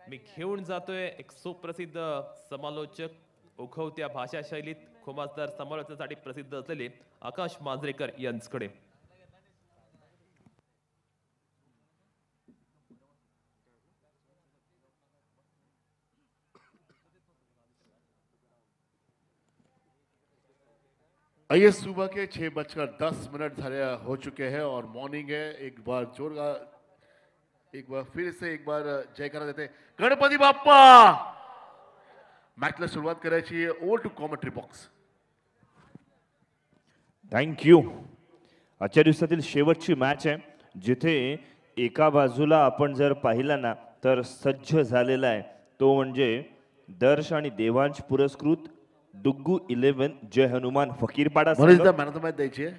मी घेऊन जातोय एक सुप्रसिद्ध समालोचक उखवत्या भाषा शैलीत खुमासदार समालोचनासाठी प्रसिद्ध असलेले आकाश मांजरेकर यांच्याकडे. आइए, सुबह के 6:10 हो चुके हैं और मॉर्निंग है. एक बार फिर से एक बार जयकारा देते हैं. गणपती बाप्पा. मॅचला सुरुवात करायची आहे. Over to commentary box. Thank you. आजच्या दिवसातील शेवटची मॅच आहे जिथे एका बाजूला आपण जर पाहिला ना तर सज्ज झालेला आहे तो म्हणजे दर्श आणि देवांश पुरस्कृत Duggu 11 Jai Hanuman Fakirpada man of the match द्यायची आहे.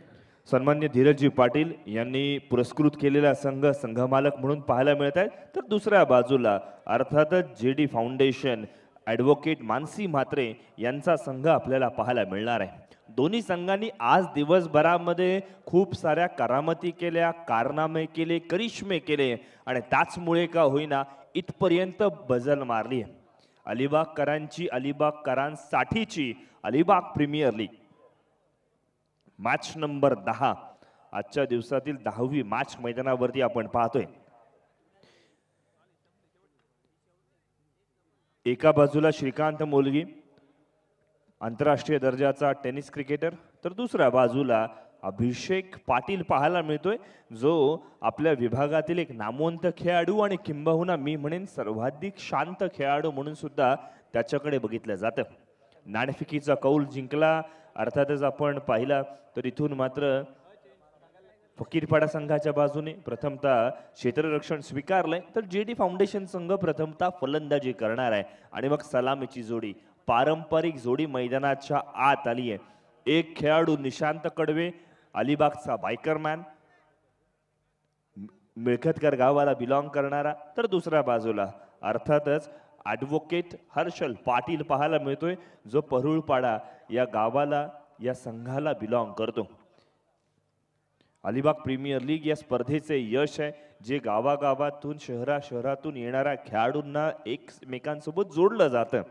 सन्मान्य धीरजजी पाटील यांनी पुरस्कृत केलेला संघमालक म्हणून पाहायला मिळत आहे. तर दुसऱ्या बाजूला अर्थातच JD foundation advocate Mansi Mhatre यांचा संघ आपल्याला पाहायला मिळणार आहे. दोन्ही संघांनी आज दिवसभरामध्ये खूप साऱ्या करामती केल्या, कारनामे केले, करिश्मे केले आणि त्याचमुळे का होईना इथपर्यंत बजल मारली आहे. अलिबागकरांसाठीची Alibag premier league match number 10 आजच्या दिवसातील 10वी मॅच मैदानावरती आपण पाहतोय. एका बाजूला श्रीकांत मोलगी आंतरराष्ट्रीय दर्जाचा टेनिस क्रिकेटर तर दुसऱ्या बाजूला अभिषेक पाटील पाहायला मिळतोय जो आपल्या विभागातील एक नामवंत खेळाडू आणि किंबहुना मी म्हणेन सर्वाधिक शांत खेळाडू म्हणून सुद्धा त्याच्याकडे बघितलं जातं. नाणेफेकीचा कौल जिंकला. अर्थातच आपण पाहिला तर इथून मात्र फकीरपाडा संघाच्या बाजूने प्रथमतः क्षेत्ररक्षण स्वीकारलंय तर जेडी फाउंडेशन संघ प्रथमतः फलंदाजी करणार आहे आणि मग सलामीची जोडी पारंपरिक जोडी मैदानाच्या आत आली आहे. एक खेळाडू निशांत कडवे अलिबागचा बायकरमॅन मिळखतकर गावाला बिलॉंग करणारा तर दुसऱ्या बाजूला अर्थातच ॲडव्होकेट हर्षल पाटील पाहायला मिळतोय जो परुळपाडा या गावाला या संघाला बिलॉंग करतो. अलिबाग प्रीमियर लीग या स्पर्धेचे यश आहे जे गावागावातून शहरातून येणाऱ्या खेळाडूंना एकमेकांसोबत जोडलं जातं.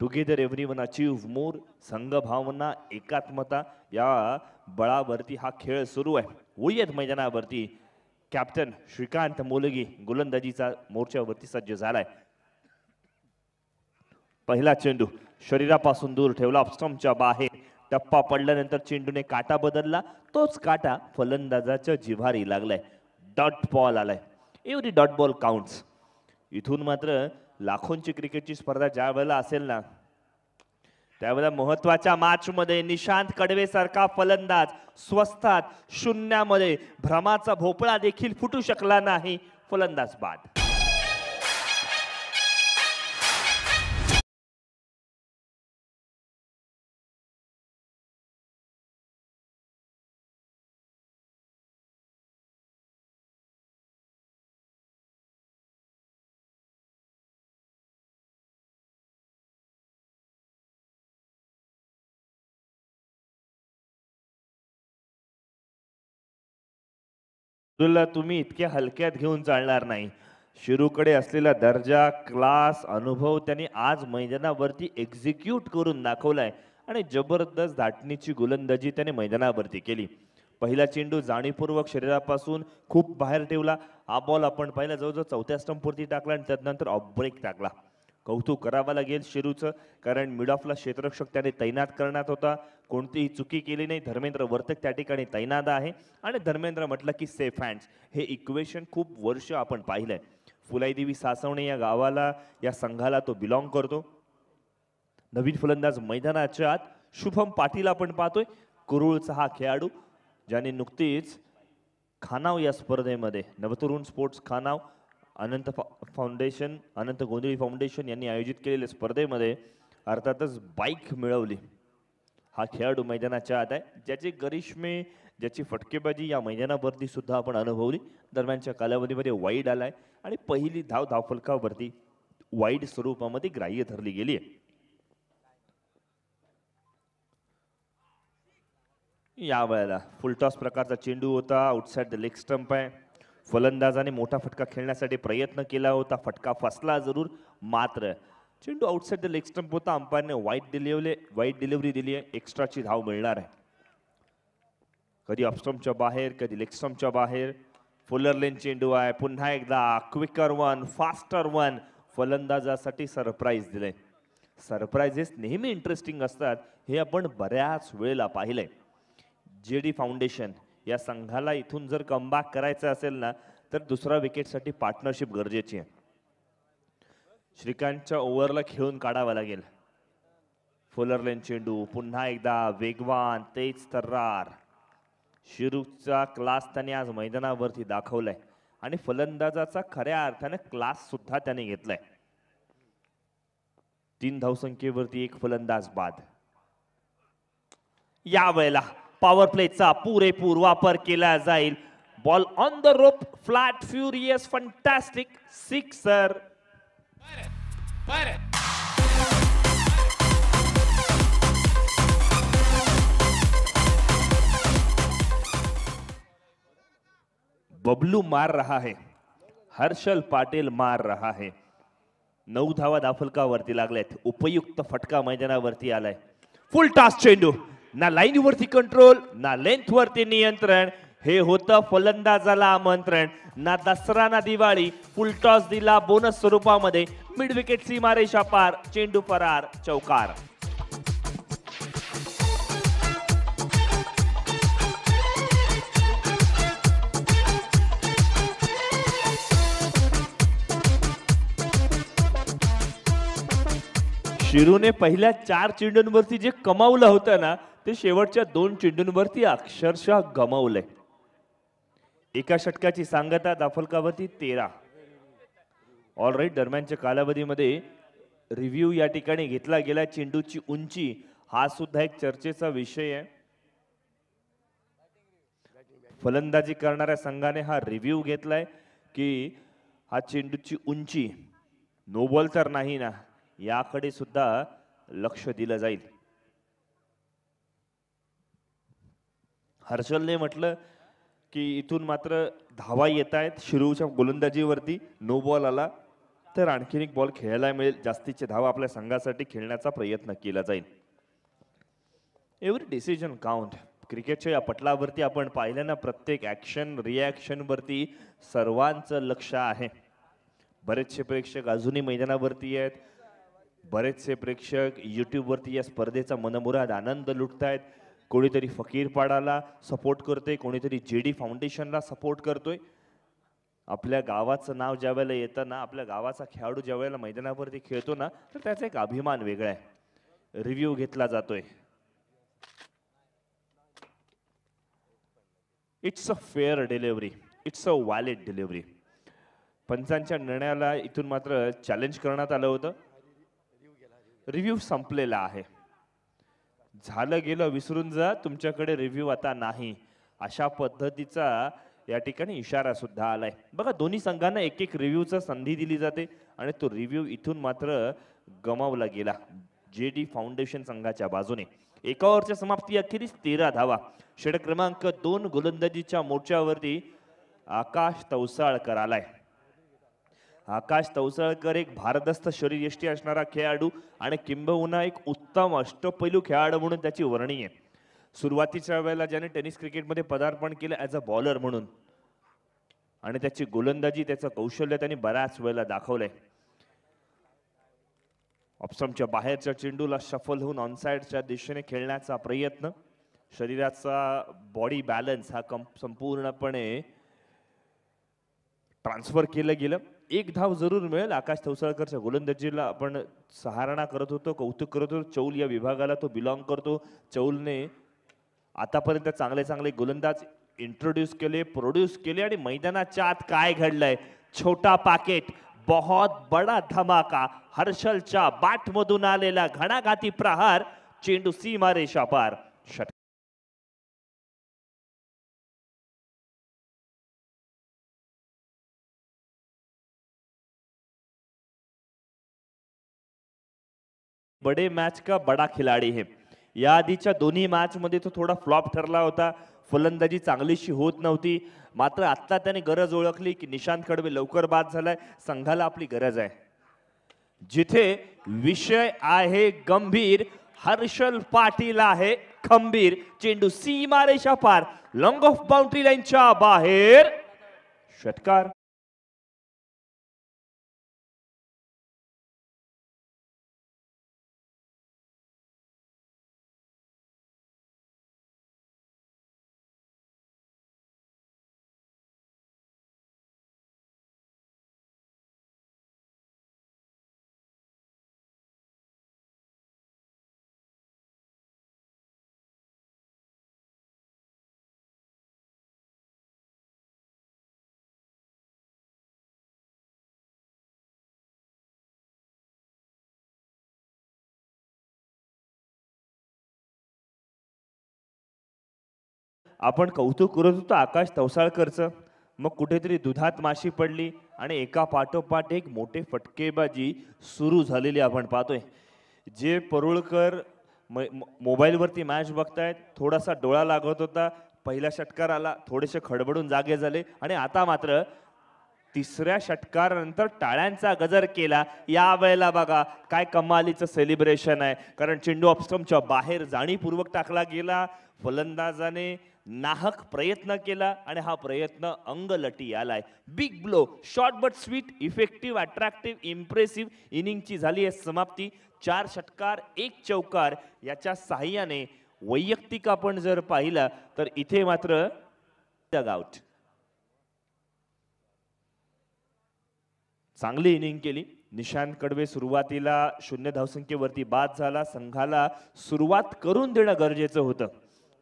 टुगेदर एव्हरीवन अचीव्ह मोर, संघभावना, एकात्मता या बळावरती हा खेळ सुरू आहे. वळूयात मैदानावरती. कॅप्टन श्रीकांत मोलगी गोलंदाजीचा मोर्चावरती सज्ज झालाय. पहिला चेंडू शरीरापासून दूर ठेवला स्टंपच्या बाहेर. टप्पा पडल्यानंतर चेंडूने काटा बदलला. तोच काटा फलंदाजाच्या जिव्हारी लागलाय. डॉट बॉल आलाय. Every dot ball counts. इथून मात्र लाखोंची क्रिकेटची स्पर्धा ज्या वेळेला असेल ना त्यावेळेला महत्वाच्या मॅच मध्ये निशांत कडवे सारखा फलंदाज स्वस्थात शून्यामध्ये भ्रमाचा भोपळा देखील फुटू शकला नाही. फलंदाज बाद. तुम्ही इतक्या हलक्यात घेऊन चालणार नाही. शिरूकडे असलेला दर्जा, क्लास, अनुभव त्यांनी आज मैदानावरती एक्झिक्यूट करून दाखवलाय आणि जबरदस्त धाटणीची गोलंदाजी त्याने मैदानावरती केली. पहिला चेंडू जाणीवपूर्वक शरीरापासून खूप बाहेर ठेवला. हा बॉल आपण पाहिला जवळजवळ चौथ्या स्टंपवरती टाकला आणि त्यानंतर ऑफ ब्रेक टाकला. कौतुक करावं लागेल शिरूचं कारण मिड ऑफला क्षेत्ररक्षक त्याने तैनात करण्यात होता. कोणतीही चुकी केली नाही. धर्मेंद्र वर्तक त्या ठिकाणी तैनात आहे आणि धर्मेंद्र म्हटलं की सेफ हँड्स हे इक्वेशन खूप वर्ष आपण पाहिलंय. फुलाईदेवी सासवणे या गावाला या संघाला तो बिलॉंग करतो. नवीन फलंदाज मैदानाच्या आत शुभम पाटील आपण पाहतोय. कुरुळचा हा खेळाडू ज्याने नुकतीच खानाव या स्पर्धेमध्ये नवतरुण स्पोर्ट्स खानाव अनंत गोंधळी फाउंडेशन यांनी आयोजित केलेल्या स्पर्धेमध्ये अर्थातच बाईक मिळवली. हा खेळाडू मैदानाच्या आत आहे ज्याचे करिश्मे ज्याची फटकेबाजी या मैदानावरती सुद्धा आपण अनुभवली. दरम्यानच्या कालावधीमध्ये वाईड आलाय आणि पहिली धावफलकावरती वाईड स्वरूपामध्ये ग्राह्य धरली गेली आहे. या वेळेला फुलटॉस प्रकारचा चेंडू होता. आउटसाइड द लेग स्टंप आहे. फलंदाजाने मोठा फटका खेळण्यासाठी प्रयत्न केला होता, फटका फसला जरूर, मात्र चेंडू आउटसाइड द लेग स्टंप होता. अंपायरने वाईट डिलिव्हरी दिली आहे. एक्स्ट्राची धाव मिळणार आहे. कधी ऑफस्टंपच्या बाहेर, कधी लेग स्टंपच्या बाहेर. फुलर लेन चेंडू आहे. पुन्हा एकदा क्विकर वन, फास्टर वन. फलंदाजासाठी सरप्राईज दिले. सरप्राइजेस नेहमी इंटरेस्टिंग असतात, हे आपण बऱ्याच वेळेला पाहिलंय. जेडी फाउंडेशन या संघाला इथून जर कमबॅक करायचं असेल ना, तर दुसरा विकेटसाठी पार्टनरशिप गरजेची आहे. श्रीकांतच्या ओव्हरला खेळून काढावा लागेल. फुलर लेन चेंडू पुन्हा एकदा वेगवान, तेज तर्रार. शिरूचा क्लास त्याने आज मैदानावरती दाखवलाय आणि फलंदाजाचा खऱ्या अर्थाने क्लास सुद्धा त्याने घेतलाय. 3 धावसंख्येवरती एक फलंदाज बाद. यावेळेला पॉवर प्लेचा पुरेपूर वापर केला जाईल. Ball on the rope, flat, furious, fantastic, sixer. Bablu मार रहा है, हर्षल पाटील मार रहा है. 9 धावा दाफलकावरती लागल्यात. उपयुक्त फटका मैदानावरती आलाय. फुल टॉस चेंडू, ना लाईन वरती कंट्रोल, ना लेंथ वरती नियंत्रण. हे होतं फलंदाजाला आमंत्रण. ना दसरा ना दिवाळी. फुल टॉस दिला बोनस स्वरूपामध्ये. मिड विकेट सीमारेषा पार, चेंडू फरार, चौकार. शिरूने पहिल्या 4 चेंडूंवरती जे कमावलं होतं ना, ते शेवटच्या 2 चेंडूंवरती अक्षरशः गमावलंय. एका षटकाची सांगता दाफलकावरती 13. ऑलराईट, दरम्यानच्या कालावधीमध्ये रिव्ह्यू या ठिकाणी घेतला गेला. चेंडूची उंची हा सुद्धा एक चर्चेचा विषय आहे. फलंदाजी करणाऱ्या संघाने हा रिव्ह्यू घेतलाय की हा चेंडूची उंची, नो बॉल तर नाही ना, याकडे सुद्धा लक्ष दिलं जाईल. हर्षलने म्हटलं की इथून मात्र धावा येत आहेत शिरूच्या गोलंदाजीवरती. नो बॉल आला तर आणखीन एक बॉल खेळायला मिळेल. जास्तीचे धावा आपल्या संघासाठी खेळण्याचा प्रयत्न केला जाईल. Every decision count. क्रिकेटच्या या पटलावरती आपण पाहिलं ना, प्रत्येक ऍक्शन रिॲक्शन वरती सर्वांचं लक्ष आहे. बरेचसे प्रेक्षक अजूनही मैदानावरती आहेत. बरेचसे प्रेक्षक युट्यूबवरती या स्पर्धेचा मनमुराद आनंद लुटतायत. कोणीतरी फकीरपाडाला सपोर्ट करतोय, कोणीतरी जेडी फाउंडेशनला सपोर्ट करतोय. आपल्या गावाचं नाव ज्या वेळेला येतं ना, आपल्या गावाचा खेळाडू ज्या वेळेला मैदानावरती खेळतो ना, तर त्याचा एक अभिमान वेगळा आहे. रिव्ह्यू घेतला जातोय. It's a fair delivery, it's a valid delivery. पंचांच्या निर्णयाला इथून मात्र चॅलेंज करण्यात आलं होतं. रिव्ह्यू संपलेला आहे. झालं गेलं विसरून जा, तुमच्याकडे रिव्ह्यू आता नाही, अशा पद्धतीचा या ठिकाणी इशारा सुद्धा आलाय. बघा, दोन्ही संघांना एक एक रिव्ह्यूचा संधी दिली जाते आणि तो रिव्ह्यू इथून मात्र गमावला गेला जेडी फाउंडेशन संघाच्या बाजूने. एका ओव्हरच्या समाप्ती अखेरीस 13 धावा. षटक क्रमांक 2 गोलंदाजीच्या मोर्चावरती आकाश तवसाळकर आलाय. आकाश तवसळकर एक भारदस्त शरीरयष्टी असणारा खेळाडू आणि किंबहुना एक उत्तम अष्टपैलू खेळाडू म्हणून त्याची वर्णी आहे. सुरुवातीच्या वेळेला ज्याने टेनिस क्रिकेटमध्ये पदार्पण केलं ॲज अ बॉलर म्हणून, आणि त्याची गोलंदाजी, त्याचं कौशल्य त्यांनी बऱ्याच वेळेला दाखवलंय. ऑप्शनच्या बाहेरच्या चेंडूला शफल होऊन ऑनसाइडच्या दिशेने खेळण्याचा प्रयत्न. शरीराचा बॉडी बॅलन्स हा संपूर्णपणे ट्रान्सफर केलं गेलं. एक धाव जरूर मिळेल. आकाश तवसळकरच्या गोलंदाजीला आपण सहारणा करत होतो, कौतुक करत होतो. चौल या विभागाला तो बिलॉंग करतो. चौलने आतापर्यंत चांगले चांगले गोलंदाज इंट्रोड्यूस केले, प्रोड्यूस केले, आणि मैदानाच्या आत काय घडलंय, छोटा पाकेट, बहुत बडा धमाका. हर्षलच्या बॅटमधून आलेला घणाघाती प्रहार, चेंडू सीमारेषा पार. बडे मॅच का बडा खिलाडी है. या आधीच्या दोन्ही मॅच मध्ये तो थोडा फ्लॉप ठरला होता. फलंदाजी चांगलीशी होत नव्हती. मात्र आता त्याने गरज ओळखली की निशांत कडवे लवकर बाद झालाय, संघाला आपली गरज आहे. जिथे विषय आहे गंभीर, हर्षल पाटील आहे खंबीर. चेंडू सीमारेषा पार, लॉंग ऑफ बाउंड्री लाईनच्या बाहेर, षटकार. आपण कौतुक करत होतो आकाश तवसाळकरचं, मग कुठेतरी दुधात माशी पडली आणि एका पाठोपाठ एक मोठे फटकेबाजी सुरू झालेली आपण पाहतोय. जे परुळकर मोबाईलवरती मॅच बघतायत, थोडासा डोळा लागत होता, पहिला षटकार आला, थोडेसे खडबडून जागे झाले आणि आता मात्र तिसऱ्या षटकारानंतर टाळ्यांचा गजर केला. या वेळेला बघा काय कमालीचं सेलिब्रेशन आहे, कारण चेंडू ऑफस्टंपच्या बाहेर जाणीवपूर्वक टाकला गेला. फलंदाजाने नाहक प्रयत्न केला आणि हा प्रयत्न अंगलटी आलाय. Big blow, short but sweet, effective, attractive, impressive इनिंगची झाली आहे समाप्ती. 4 षटकार 1 चौकार याच्या साहाय्याने वैयक्तिक आपण जर पाहिला तर इथे मात्र आउट. चांगली इनिंग केली. निशांत कडवे सुरुवातीला 0 धावसंख्येवरती बाद झाला. संघाला सुरुवात करून देणं गरजेचं होतं.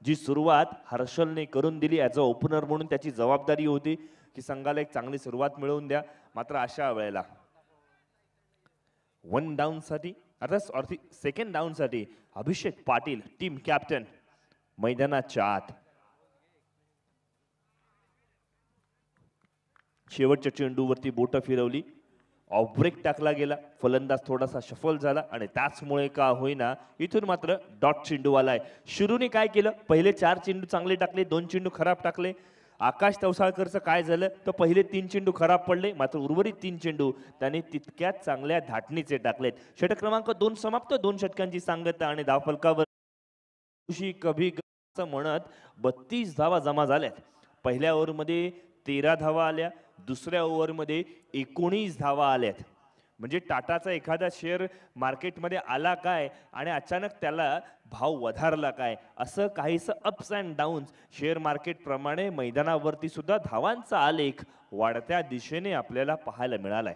जी सुरुवात हर्षलने करून दिली ॲज अ ओपनर म्हणून त्याची जबाबदारी होती की संघाला एक चांगली सुरुवात मिळवून द्या. मात्र अशा वेळेला 1 डाऊन साठी आता सेकंड डाऊन साठी अभिषेक पाटील टीम कॅप्टन मैदानाच्या आत. शेवटच्या चेंडूवरती बोट फिरवली, ऑफ ब्रेक टाकला गेला, फलंदाज थोडासा शफल झाला आणि त्याचमुळे का होईना इथून मात्र डॉट चेंडू आलाय. शुरूने काय केलं, पहिले 4 चेंडू चांगले टाकले, 2 चेंडू खराब टाकले. आकाश तवसाळकरचं काय झालं तर पहिले 3 चेंडू खराब पडले, मात्र उर्वरित 3 चेंडू त्याने तितक्याच चांगल्या धाटणीचे टाकलेत. षटक क्रमांक 2 समाप्त. 2 षटकांची सांगता आणि धावफलकावर कभी असं म्हणत 32 धावा जमा झाल्यात. पहिल्या ओव्हरमध्ये 13 धावा आल्या, दुसऱ्या ओव्हरमध्ये 19 धावा आल्यात. म्हणजे टाटाचा एखादा शेअर मार्केटमध्ये आला काय आणि अचानक त्याला भाव वधारला काय, असं काहीसं ups and downs share market प्रमाणे मैदानावरती सुद्धा धावांचा आलेख वाढत्या दिशेने आपल्याला पाहायला मिळालाय.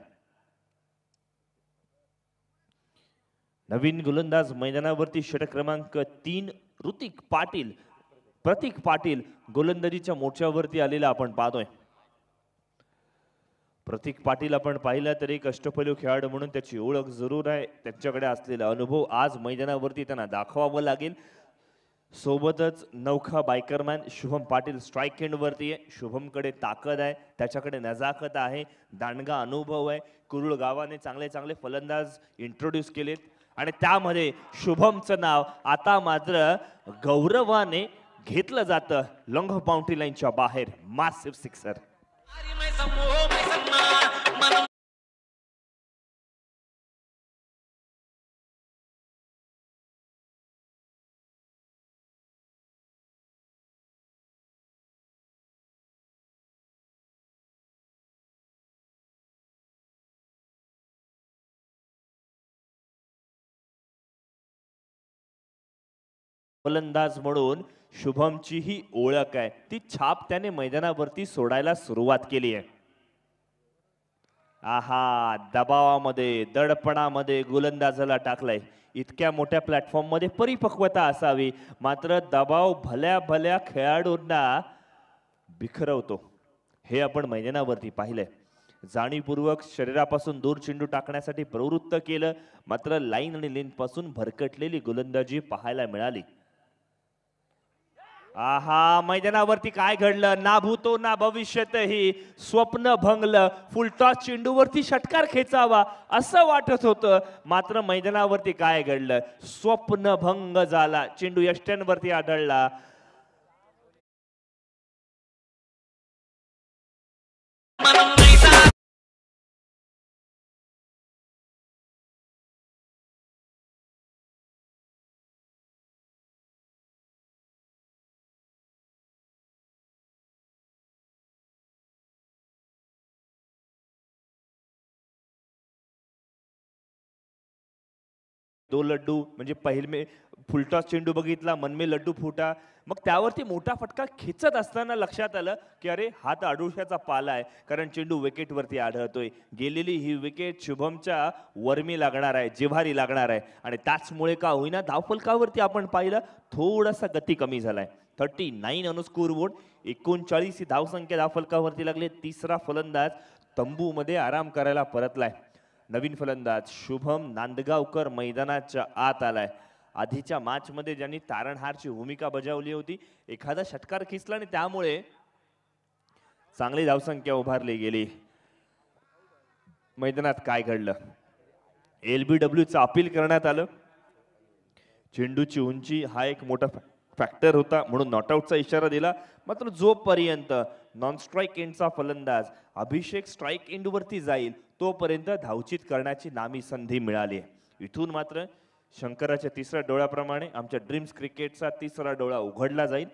नवीन गोलंदाज मैदानावरती षटक क्रमांक 3 प्रतीक पाटील गोलंदाजीच्या मोर्चावरती आलेला आपण पाहतोय. प्रतीक पाटील आपण पाहिला तर एक अष्टपैलू खेळाडू म्हणून त्याची ओळख जरूर आहे. त्यांच्याकडे असलेला अनुभव आज मैदानावरती त्यांना दाखवावं लागेल. सोबतच नौखा बायकरमॅन शुभम पाटील स्ट्राईक एंड वरती आहे. शुभमकडे ताकद आहे, त्याच्याकडे नजाकत आहे, दांडगा अनुभव आहे. कुरुळ गावाने चांगले चांगले फलंदाज इंट्रोड्यूस केलेत आणि त्यामध्ये शुभमचं नाव आता मात्र गौरवाने घेतलं जातं. लॉंग ऑफ बाउंड्री लाईनच्या बाहेर मासिव्ह सिक्सर. फलंदाज म्हणून शुभमची ही ओळख आहे, ती छाप त्याने मैदानावरती सोडायला सुरुवात केली आहे. आहा, दबावामध्ये दडपणामध्ये गोलंदाजाला टाकलाय. इतक्या मोठ्या प्लॅटफॉर्म मध्ये परिपक्वता असावी, मात्र दबाव भल्या भल्या खेळाडूंना बिखरवतो हे आपण मैदानावरती पाहिलंय. जाणीवपूर्वक शरीरापासून दूर चेंडू टाकण्यासाठी प्रवृत्त केलं, मात्र लाईन आणि लेन पासून भरकटलेली गोलंदाजी पाहायला मिळाली. आहा, मैदानावरती काय घडलं, ना भूतो ना भविष्यतही स्वप्न भंगलं. फुलटॉस चेंडूवरती षटकार खेचावा असं वाटत होतं, मात्र मैदानावरती काय घडलं, स्वप्न भंग झाला. चेंडू यष्ट्यांवरती आढळला. दो लड्डू म्हणजे पहिले फुलटॉस चेंडू बघितला, मन में लड्डू फुटा. मग त्यावरती मोठा फटका खेचत असताना लक्षात आलं की अरे हा तर आडुळशाचा पाला आहे, कारण चेंडू विकेटवरती आढळतोय. गेलेली ही विकेट शुभमच्या वर्मी लागणार आहे, जिव्हारी लागणार आहे, आणि त्याचमुळे का होईना धावफलकावरती आपण पाहिलं थोडासा गती कमी झालाय. 39 ऑन स्कोर बोर्ड, 39 ही धावसंख्या धावफलकावरती लागले. तिसरा फलंदाज तंबूमध्ये आराम करायला परतलाय. नवीन फलंदाज शुभम नांदगावकर मैदानाच्या आत आलाय. आधीच्या मॅच मध्ये ज्यांनी तारणहारची भूमिका बजावली होती, एखादा षटकार खेचला आणि त्यामुळे चांगली धावसंख्या उभारली गेली. मैदानात काय घडलं? LBWचं अपील करण्यात आलं. चेंडूची उंची हा एक मोठा फॅक्टर होता, म्हणून नॉटआउटचा इशारा दिला. मात्र जोपर्यंत नॉन स्ट्राईक एंडचा फलंदाज अभिषेक स्ट्राईक एंड वरती जाईल तोपर्यंत धावचित करण्याची नामी संधी मिळाली. इथून मात्र शंकराच्या तिसऱ्या डोळ्याप्रमाणे आमच्या ड्रीम्स क्रिकेटचा तिसरा डोळा उघडला जाईल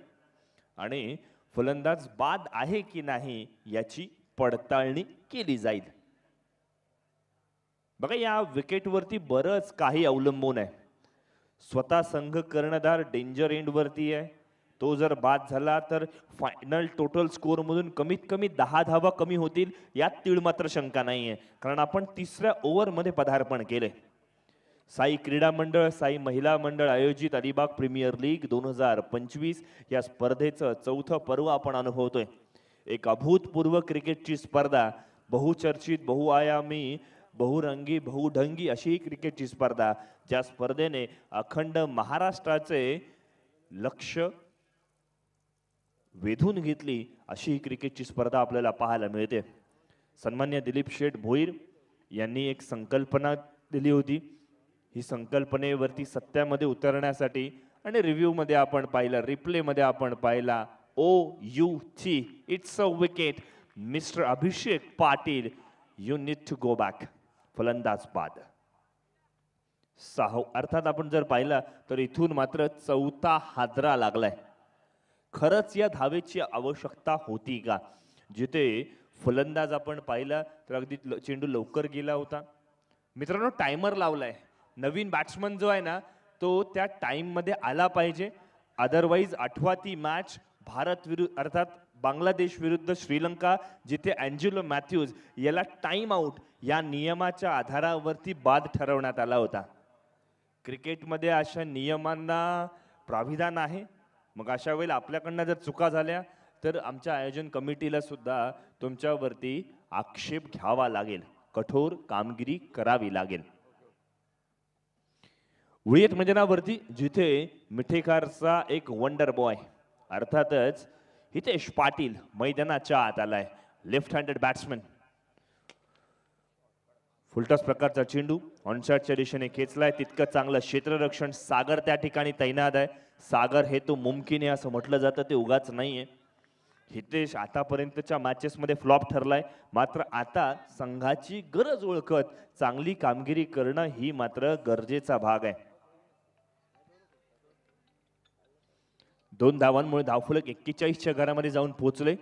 आणि फलंदाज बाद आहे की नाही याची पडताळणी केली जाईल. बघा, या विकेटवरती बरंच काही अवलंबून आहे. स्वतः संघ कर्णधार डेंजर एंड वरती आहे. तो जर बाद झाला तर फायनल टोटल स्कोर मधून कमीत कमी 10 धावा कमी होतील यात तीळ मात्र शंका नाहीये, कारण आपण तिसऱ्या ओव्हर मध्ये पदार्पण केले. साई क्रीडा मंडळ, साई महिला मंडळ आयोजित अलिबाग प्रीमियर लीग 2025 या स्पर्धेचं चौथं पर्व आपण अनुभवतोय. एक अभूतपूर्व क्रिकेटची स्पर्धा, बहुचर्चित, बहुआयामी, बहुरंगी, बहुढंगी अशी ही क्रिकेटची स्पर्धा, ज्या स्पर्धेने अखंड महाराष्ट्राचे लक्ष वेधून घेतली अशी ही क्रिकेटची स्पर्धा आपल्याला पाहायला मिळते. सन्मान्य दिलीप शेठ भोईर यांनी एक संकल्पना दिली होती. ही संकल्पनेवरती सत्यामध्ये उतरण्यासाठी आणि रिव्ह्यू मध्ये आपण पाहिलं, रिप्ले मध्ये आपण पाहिला, OUT it's a wicket, mister Abhishek Patil you need to go back. फलंदाज बाद. अर्थात आपण जर पाहिला तर इथून मात्र चौथा हादरा लागलाय. खरंच या धावेची आवश्यकता होती का? जिथे फलंदाज आपण पाहिला तर अगदी चेंडू लवकर गेला होता. मित्रांनो, टायमर लावलाय. नवीन बॅट्समन जो आहे ना तो त्या टाइम मध्ये आला पाहिजे. अदरवाईज आठवा ती मॅच भारत विरुद्ध अर्थात बांगलादेश विरुद्ध श्रीलंका, जिथे अँजेलो मॅथ्यूज याला टाइम आउट या नियमाच्या आधारावरती बाद ठरवण्यात आला होता. क्रिकेटमध्ये अशा नियमांना प्राविधान आहे. मग अशा वेळेला आपल्याकडनं जर चुका झाल्या तर आमच्या आयोजन कमिटीला सुद्धा तुमच्यावरती आक्षेप घ्यावा लागेल, कठोर कामगिरी करावी लागेल. वियत मैदानावरती जिथे मिठेकरचा एक वंडर बॉय अर्थातच हितेश पाटील मैदानाच्या आत आलाय. Left handed batsman. फुलटॉस प्रकारचा चेंडू ऑनशॉटच्या दिशेने खेचलाय. तितकं चांगलं क्षेत्ररक्षण सागर त्या ठिकाणी तैनात आहे. सागर हे तो मुमकिन आहे असं म्हटलं जातं, ते उगाच नाहीये. हितेश आतापर्यंतच्या मॅचेस मध्ये फ्लॉप ठरलाय, मात्र आता संघाची गरज ओळखत चांगली कामगिरी करणं ही मात्र गरजेचा भाग आहे. 2 धावांमुळे धावफलक 41च्या घरामध्ये जाऊन पोहोचले.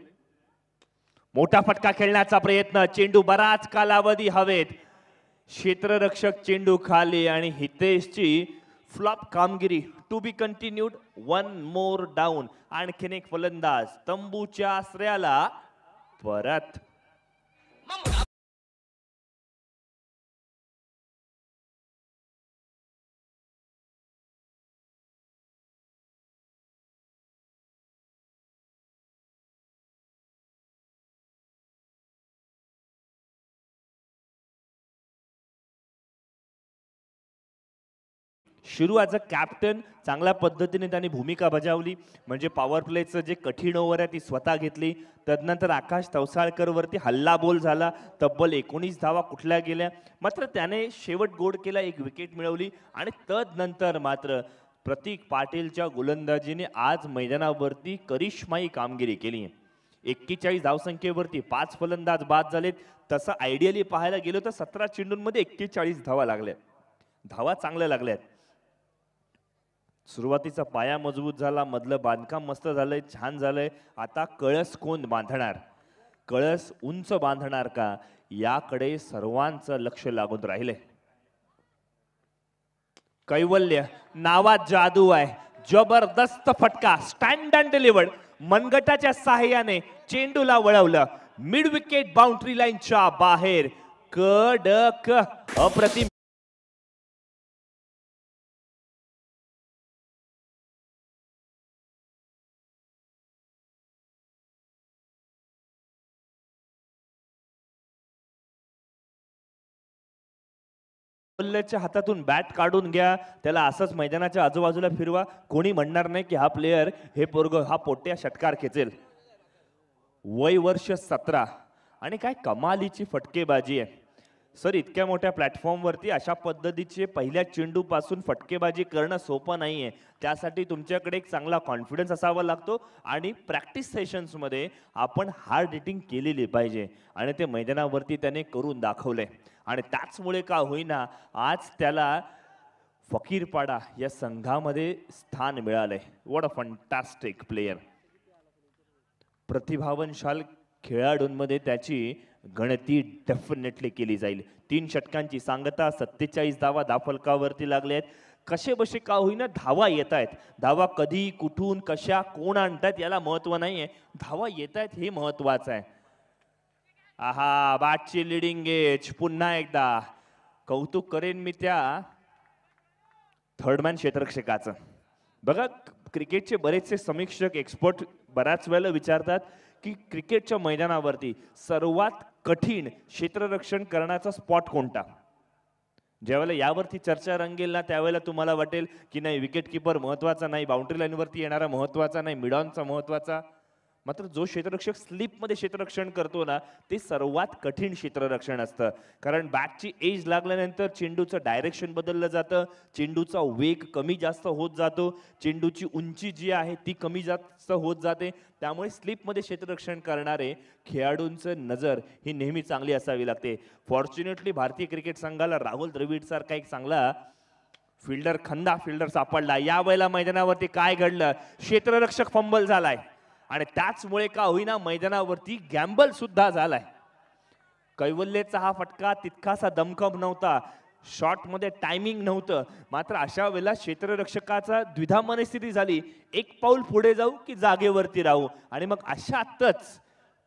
मोठा फटका खेळण्याचा प्रयत्न, चेंडू बराच कालावधी हवेत, क्षेत्ररक्षक चेंडू खाली आणि हितेशची फ्लॉप कामगिरी. To be continued. 1 more down. आणखीन एक फलंदाज तंबूच्या आश्रयाला परत. शुरू ॲज अ कॅप्टन चांगल्या पद्धतीने त्यांनी भूमिका बजावली. म्हणजे पॉवर प्लेचं जे कठीण ओव्हर आहे ती स्वतः घेतली. तदनंतर आकाश तवसाळकर वरती हल्ला बोल झाला. तब्बल 19 धावा कुठल्या गेल्या. मात्र त्याने शेवट गोड केला, एक विकेट मिळवली. आणि तदनंतर मात्र प्रतीक पाटीलच्या गोलंदाजीने आज मैदानावरती करिश्माई कामगिरी केली. 41 धावसंख्येवरती 5 फलंदाज बाद झालेत. तसं आयडियली पाहायला गेलो तर 17 चेंडूंमध्ये 41 धावा लागल्यात. धावा चांगल्या लागल्यात. सुरुवातीचा पाया मजबूत झाला, मधलं बांधकाम मस्त झालंय, छान झालंय. आता कळस कोण बांधणार, कळस उंच बांधणार का, याकडे सर्वांचं लक्ष लागून राहिले. कैवल्य नावात जादू आहे. जबरदस्त फटका, स्टँड अँड डिलिव्हर्ड. मनगटाच्या सहाय्याने चेंडूला वळवलं, मिड विकेट बाउंड्री लाईनच्या बाहेर. कडक, अप्रतिम. कैवल्यच्या हातातून बॅट काढून घ्या, त्याला असंच मैदानाच्या आजूबाजूला फिरवा. कोणी म्हणणार नाही की हा प्लेयर, हे पोरग, हा पोट्या षटकार खेचेल. वय वर्ष 17 आणि काय कमालीची फटकेबाजी आहे सर. इतक्या मोठ्या प्लॅटफॉर्मवरती अशा पद्धतीचे पहिल्या चेंडू पासून फटकेबाजी करणं सोपं नाहीये. त्यासाठी तुमच्याकडे एक चांगला कॉन्फिडन्स असावा लागतो आणि प्रॅक्टिस सेशन्समध्ये आपण हार्ड हिटिंग केलेली पाहिजे आणि ते मैदानावरती त्याने करून दाखवलंय. आणि त्याचमुळे का होईना आज त्याला फकीरपाडा या संघामध्ये स्थान मिळालंय. What a fantastic player. प्रतिभावनशाल खेळाडूंमध्ये त्याची गणती डेफिनेटली केली जाईल. 3 षटकांची सांगता, 47 धावा धाफलकावरती लागले आहेत. कसे बसे का होईना धावा येत आहेत. धावा कधी, कुठून, कशा, कोण आणतात याला महत्व नाहीये, धावा येत आहेत हे महत्वाचं आहे. आहा, बॅटची लिडिंग एज. पुन्हा एकदा कौतुक करेन मी त्या थर्डमॅन क्षेत्ररक्षकाचं. बघा, क्रिकेटचे बरेचसे समीक्षक, एक्सपर्ट बऱ्याच वेळेला विचारतात की क्रिकेटच्या मैदानावरती सर्वात कठीण क्षेत्ररक्षण करण्याचा स्पॉट कोणता. ज्यावेळेला यावरती चर्चा रंगेल ना, त्यावेळेला तुम्हाला वाटेल की नाही, विकेट किपर महत्वाचा नाही, बाउंड्री लाईनवरती येणारा महत्वाचा नाही, मिडॉनचा महत्वाचा. मात्र जो क्षेत्ररक्षक स्लिपमध्ये क्षेत्ररक्षण करतो ना, ते सर्वात कठीण क्षेत्ररक्षण असतं. कारण बॅटची एज लागल्यानंतर चेंडूचं डायरेक्शन बदललं जातं, चेंडूचा वेग कमी जास्त होत जातो, चेंडूची उंची जी आहे ती कमी जास्त होत जाते. त्यामुळे स्लिपमध्ये क्षेत्ररक्षण करणारे खेळाडूंचं नजर ही नेहमी चांगली असावी लागते. फॉर्च्युनेटली भारतीय क्रिकेट संघाला राहुल द्रविड सारखा एक चांगला फिल्डर, खंदा फिल्डर सापडला. यावेळेला मैदानावरती काय घडलं, क्षेत्ररक्षक फंबल झालाय आणि त्याचमुळे का होईना मैदानावरती गॅम्बल सुद्धा झालाय. कैवल्यचा हा फटका तितकासा दमखम नव्हता, शॉटमध्ये टायमिंग नव्हतं. मात्र अशा वेळेला क्षेत्ररक्षकाचा द्विधा मनस्थिती झाली, एक पाऊल पुढे जाऊ की जागेवरती राहू, आणि मग अशातच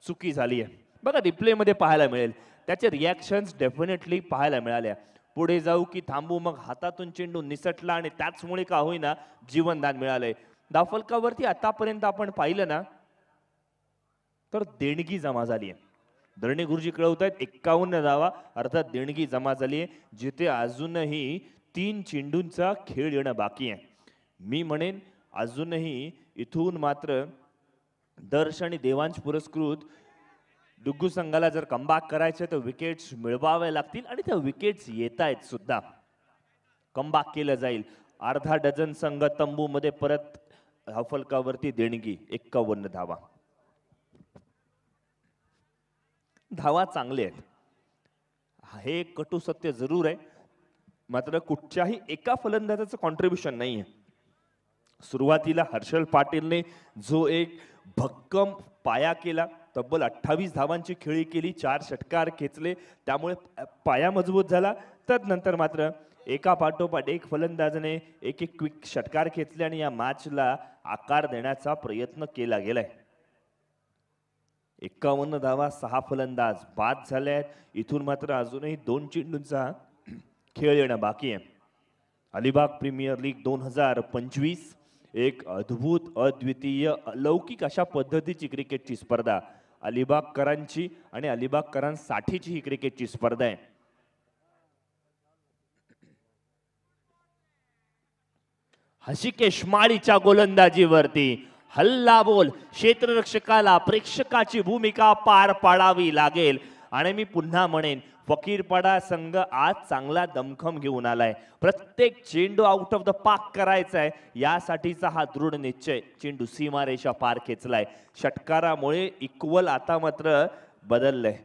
चुकी झाली आहे. बघा, रिप्लेमध्ये पाहायला मिळेल त्याचे रिॲक्शन्स डेफिनेटली पाहायला मिळाल्या. पुढे जाऊ की थांबू, मग हातातून चेंडू निसटला आणि त्याचमुळे का होईना जीवनदान मिळालंय. धावफलकावरती आतापर्यंत आपण पाहिलं ना तर देणगी जमा झाली आहे. धरणे गुरुजी कळवतायत 51 धावा अर्थात देणगी जमा झाली आहे, जिथे अजूनही 3 चेंडूंचा खेळ येणं बाकी आहे. मी म्हणेन अजूनही इथून मात्र दर्श आणि देवांश पुरस्कृत डुग्गू संघाला जर कमबॅक करायचे तर विकेट्स मिळवावे लागतील आणि त्या विकेट्स येत आहेत सुद्धा. कमबॅक केलं जाईल. अर्धा डझन संघ तंबूमध्ये परत. धावफलकावरती देणगी 51 धावा. धावा चांगले आहेत, हे कटू सत्य जरूर आहे. मात्र कुठच्याही एका फलंदाजाचं कॉन्ट्रीब्युशन नाहीये. सुरुवातीला हर्षल पाटीलने जो एक भक्कम पाया केला, तब्बल 28 धावांची खेळी केली, 4 षटकार खेचले, त्यामुळे पाया मजबूत झाला. तदनंतर मात्र एका पाठोपाठ एक फलंदाजाने एक एक क्विक षटकार खेचले आणि या मॅचला आकार देण्याचा प्रयत्न केला गेलाय. 51 धावा, 6 फलंदाज बाद झाले आहेत. इथून मात्र अजूनही 2 चेंडूंचा खेळ येणं बाकी आहे. अलिबाग प्रीमियर लीग 2025 एक अद्भुत, अद्वितीय, अलौकिक अशा पद्धतीची क्रिकेटची स्पर्धा. अलिबागकरांची आणि अलिबागकरांसाठीची ही क्रिकेटची स्पर्धा आहे. हशिकेश माळीच्या गोलंदाजीवरती हल्ला बोल. क्षेत्ररक्षकाला प्रेक्षकाची भूमिका पार पाडावी लागेल आणि मी पुन्हा म्हणेन फकीरपाडा संघ आज चांगला दमखम घेऊन आलाय. प्रत्येक चेंडू आउट ऑफ द पार्क करायचा आहे, यासाठीचा हा दृढ निश्चय. चेंडू सीमारेषा पार खेचलाय. षटकारामुळे इक्वल आता मात्र बदललंय.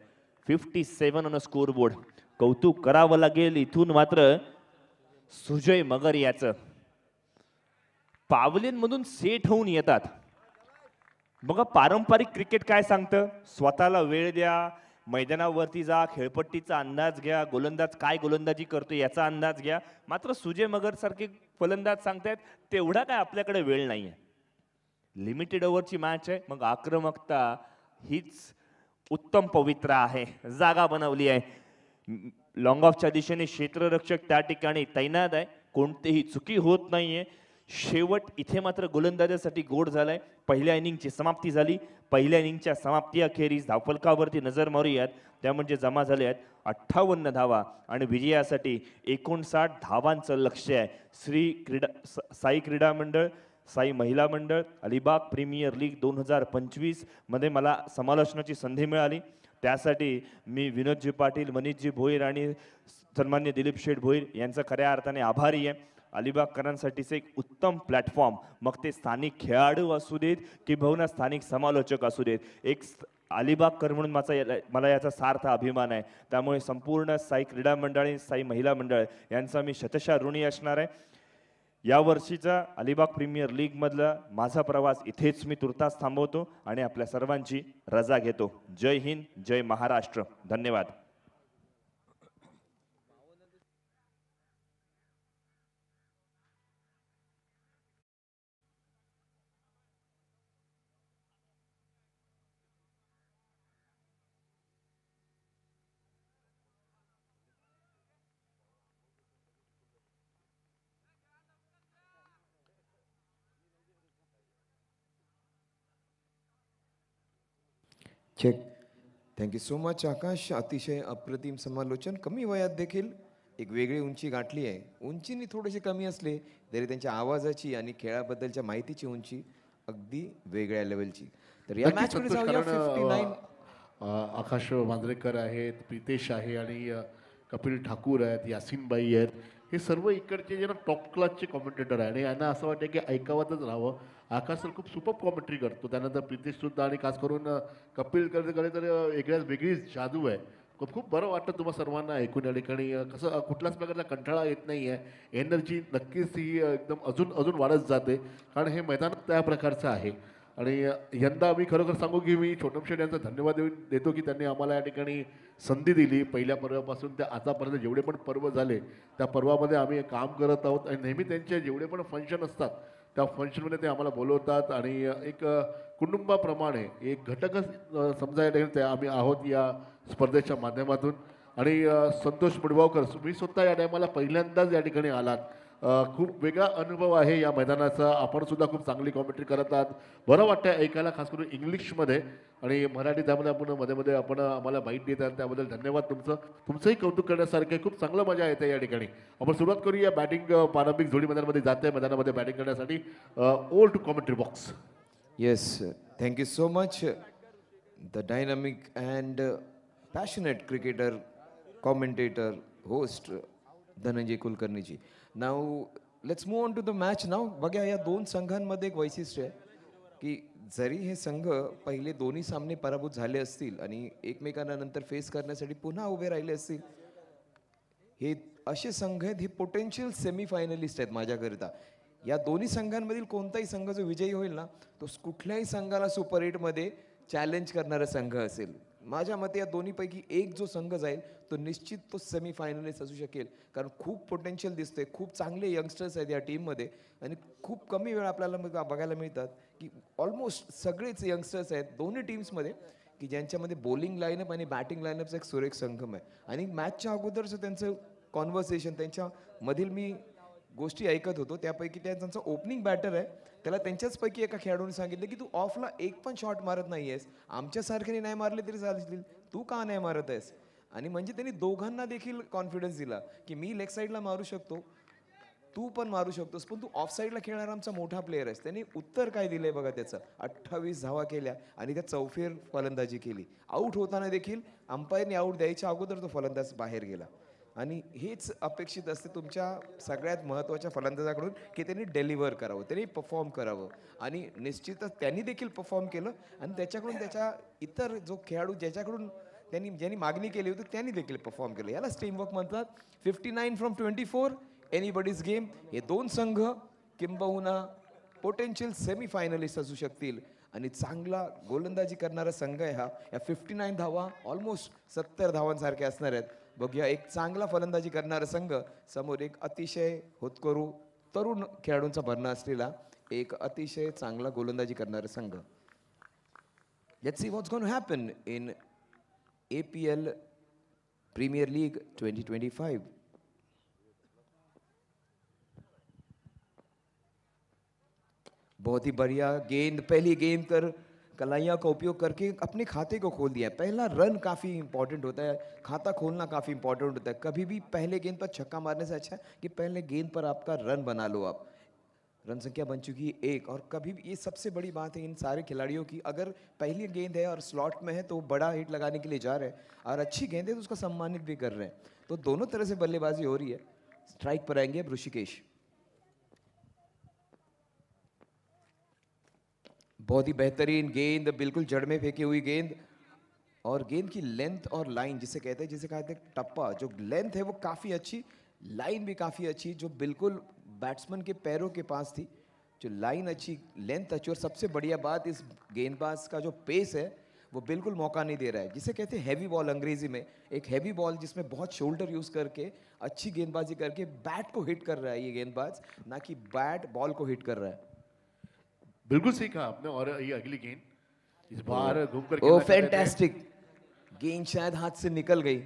57 ऑन स्कोर बोर्ड. कौतुक करावं लागेल इथून मात्र सुजय मगर याचं. पावलेंमधून सेट होऊन येतात. बघा पारंपरिक क्रिकेट काय सांगतं, स्वतःला वेळ द्या, मैदानावरती जा, खेळपट्टीचा अंदाज घ्या, गोलंदाज काय गोलंदाजी करतो याचा अंदाज घ्या. मात्र सुजय मगर सारखे फलंदाज सांगतायत तेवढा काय आपल्याकडे वेळ नाहीये. लिमिटेड ओव्हरची मॅच आहे, मग आक्रमकता हीच उत्तम पवित्र आहे. जागा बनवली आहे. लॉंग ऑफच्या दिशेने क्षेत्ररक्षक त्या ठिकाणी तैनात आहे. कोणतीही चुकी होत नाहीये. शेवट इथे मात्र गोलंदाजासाठी गोड झालाय. पहिल्या इनिंगची समाप्ती झाली. पहिल्या इनिंगच्या समाप्ती अखेरीस धावफलकावरती नजर मारूयात. त्या म्हणजे जमा झाले आहेत 58 धावा आणि विजयासाठी 59 धावांचं लक्ष्य आहे. साई क्रीडा मंडळ, साई महिला मंडळ, अलिबाग प्रीमियर लीग 2025 मध्ये मला समालोचनाची संधी मिळाली. त्यासाठी मी विनोदजी पाटील, मनीषजी भोईर आणि सन्मान्य दिलीप शेठ भोईर यांचा खऱ्या अर्थाने आभारी आहे. अलिबागकरांसाठीचे एक उत्तम प्लॅटफॉर्म, मग ते स्थानिक खेळाडू असू देत किंवा स्थानिक समालोचक असू देत, एक अलिबागकर म्हणून मला याचा सार्थ अभिमान आहे. त्यामुळे संपूर्ण साई क्रीडा मंडळ आणि साई महिला मंडळ यांचा मी शतशः ऋणी असणार आहे. या वर्षीचा अलिबाग प्रीमियर लीग मधला माझा प्रवास इथेच मी तुर्तास थांबवतो आणि आपल्या सर्वांची रजा घेतो. जय हिंद, जय महाराष्ट्र. धन्यवाद. चेक. थँक्यू सो मच आकाश. अतिशय अप्रतिम समालोचन. कमी वयात देखील एक वेगळी उंची गाठली आहे. उंचीने थोडेसे कमी असले तरी त्यांच्या आवाजाची आणि खेळाबद्दलच्या माहितीची उंची अगदी वेगळ्या लेवलची. तर या नक्कीच मॅचकडे संतोष, जाऊया. कारण 59. आकाश मांजरेकर आहेत, प्रितेश आहे आणि कपिल ठाकूर आहेत, यासिनबाई आहेत. हे सर्व इकडचे जे ना टॉप क्लासचे कॉमेंटेटर आहे आणि यांना असं वाटतं की ऐकावतच राहावं. आकाश सर खूप सुपर कॉमेंट्री करतो. त्यानंतर प्रितेश सुद्धा आणि खास करून कपिल कडे तर वेगळीच जादू आहे. खूप बरं वाटतं तुम्हा सर्वांना ऐकून या ठिकाणी. कसं कुठल्याच प्रकारचा कंटाळा येत नाही आहे. एनर्जी नक्कीच ही एकदम अजून वाढत जाते, कारण हे मैदान त्या प्रकारचं आहे. आणि यंदा मी खरोखर सांगू की मी छोटम शेठ यांचा धन्यवाद देतो की त्यांनी आम्हाला या ठिकाणी संधी दिली. पहिल्या पर्वापासून ते आतापर्यंत जेवढे पण पर्व झाले त्या पर्वामध्ये आम्ही काम करत आहोत आणि नेहमी त्यांचे जेवढे पण फंक्शन असतात त्या फंक्शनमध्ये ते आम्हाला बोलवतात आणि एक कुटुंबाप्रमाणे एक घटकच समजायला ते आम्ही आहोत या स्पर्धेच्या माध्यमातून. आणि संतोष मुडगावकर, तुम्ही स्वतः या टायमाला पहिल्यांदाच या ठिकाणी आलात. खूप वेगळा अनुभव आहे या मैदानाचा. आपण सुद्धा खूप चांगली कॉमेंट्री करत आहात. बरं वाटतं ऐकायला, खास करून इंग्लिशमध्ये आणि मराठी. त्यामध्ये आपण मध्ये आपण आम्हाला बाईट देत आहात त्याबद्दल धन्यवाद तुमचं. तुमचंही कौतुक करण्यासारखं खूप चांगलं मजा येते या ठिकाणी. आपण सुरुवात करूया बॅटिंग. पारंपरिक जोडी मैदानामध्ये जाते मैदानामध्ये बॅटिंग करण्यासाठी. All to commentary box. Yes, thank you so much. The dynamic and passionate cricketer, commentator, host Dhananjay कुलकर्णीजी. Now let's move on to the match now. बघा, या दोन संघांमध्ये एक वैशिष्ट्य आहे की जरी हे संघ पहिले दोन्ही सामने पराभूत झाले असतील आणि एकमेकांना नंतर फेस करण्यासाठी पुन्हा उभे राहिले असतील, हे असे संघ आहेत, हे पोटेन्शियल सेमीफायनलिस्ट आहेत माझ्याकरिता. या दोन्ही संघांमधील कोणताही संघ जो विजयी होईल ना, तो कुठल्याही संघाला सुपर 8मध्ये चॅलेंज करणारा संघ असेल. माझ्या मते या दोन्हीपैकी एक जो संघ जाईल तो निश्चित तो सेमीफायनलिस्ट असू शकेल, कारण खूप पोटेन्शियल दिसते. खूप चांगले यंगस्टर्स आहेत या टीममध्ये आणि खूप कमी वेळ आपल्याला बघायला मिळतात की ऑलमोस्ट सगळेच यंगस्टर्स आहेत दोन्ही टीम्समध्ये की ज्यांच्यामध्ये बॉलिंग लाईनअप आणि बॅटिंग लाईनअपचा एक सुरेख संगम आहे. आणि मॅचच्या अगोदरचं त्यांचं कॉन्व्हर्सेशन, त्यांच्यामधील मी गोष्टी ऐकत होतो, त्यापैकी त्यांचा ओपनिंग बॅटर आहे, त्याला त्यांच्याचपैकी एका खेळाडूने सांगितलं की तू ऑफला एक पण शॉट मारत नाही आहेस, आमच्यासारख्याने नाही मारले तरी चालतील, तू का नाही मारत आहेस. आणि म्हणजे त्यांनी दोघांना देखील कॉन्फिडन्स दिला की मी लेग साईडला मारू शकतो, तू पण मारू शकतोस, पण तू ऑफसाईडला खेळणारा आमचा मोठा प्लेअर आहेस. त्याने उत्तर काय दिलंय बघा त्याचं. 28 धावा केल्या आणि त्या चौफेर फलंदाजी केली. आऊट होताना देखील अंपायरने आऊट द्यायच्या अगोदर तो फलंदाज बाहेर गेला. आणि हेच अपेक्षित असते तुमच्या सगळ्यात महत्त्वाच्या फलंदाजाकडून, की त्यांनी डेलिव्हर करावं, त्यांनी परफॉर्म करावं. आणि निश्चितच त्यांनी देखील परफॉर्म केलं आणि त्याच्याकडून त्याच्या इतर जो खेळाडू ज्याच्याकडून ज्यांनी मागणी केली होती त्यांनी देखील परफॉर्म केलं. यालाच टीमवर्क म्हणतात. 59 from 24 एनीबडीज गेम. हे दोन संघ किंबहुना पोटेन्शियल सेमीफायनलिस्ट असू शकतील आणि चांगला गोलंदाजी करणारा संघ आहे हा. या 59 धावा ऑलमोस्ट 70 धावांसारखे असणार आहेत. बघूया, एक चांगला फलंदाजी करणारा संघ समोर एक अतिशय होतकरू तरुण खेळाडूंचा भरणा असलेला एक अतिशय चांगला गोलंदाजी करणारा संघ. Let's see what's going to happen in APL premier league 2025. बहुत ही बढ़िया गेंद, पहली गेंद कर कलाइयाँ का उपयोग करके अपने खाते को खोल दिया है. पहला रन काफ़ी इंपॉर्टेंट होता है, खाता खोलना काफ़ी इंपॉर्टेंट होता है. कभी भी पहले गेंद पर छक्का मारने से अच्छा है कि पहले गेंद पर आपका रन बना लो आप. रन संख्या बन चुकी है 1. और कभी भी ये सबसे बड़ी बात है इन सारे खिलाड़ियों की, अगर पहली गेंद है और स्लॉट में है तो बड़ा हिट लगाने के लिए जा रहे हैं, और अच्छी गेंद है तो उसका सम्मानित भी कर रहे हैं. तो दोनों तरह से बल्लेबाजी हो रही है. स्ट्राइक पर आएंगे अब ऋषिकेश. बहुत ही बेहतरीन गेंद, बिल्कुल जड़ में फेंकी हुई गेंद. और गेंद की लेंथ और लाइन जिसे कहते हैं टप्पा, जो लेंथ है वो काफ़ी अच्छी, लाइन भी काफ़ी अच्छी, जो बिल्कुल बैट्समैन के पैरों के पास थी. जो लाइन अच्छी, लेंथ अच्छी, और सबसे बढ़िया बात इस गेंदबाज का जो पेस है वो बिल्कुल मौका नहीं दे रहा है. जिसे कहते हैं हैवी बॉल अंग्रेजी में, एक हैवी बॉल जिसमें बहुत शोल्डर यूज़ करके अच्छी गेंदबाजी करके बैट को हिट कर रहा है ये गेंदबाज, ना कि बैट बॉल को हिट कर रहा है. बिल्कुल सही कहा आपने. और ये अगली गेंद इस बार घूम कर ओ फैंटास्टिक गेंद, शायद हाथ से निकल गई.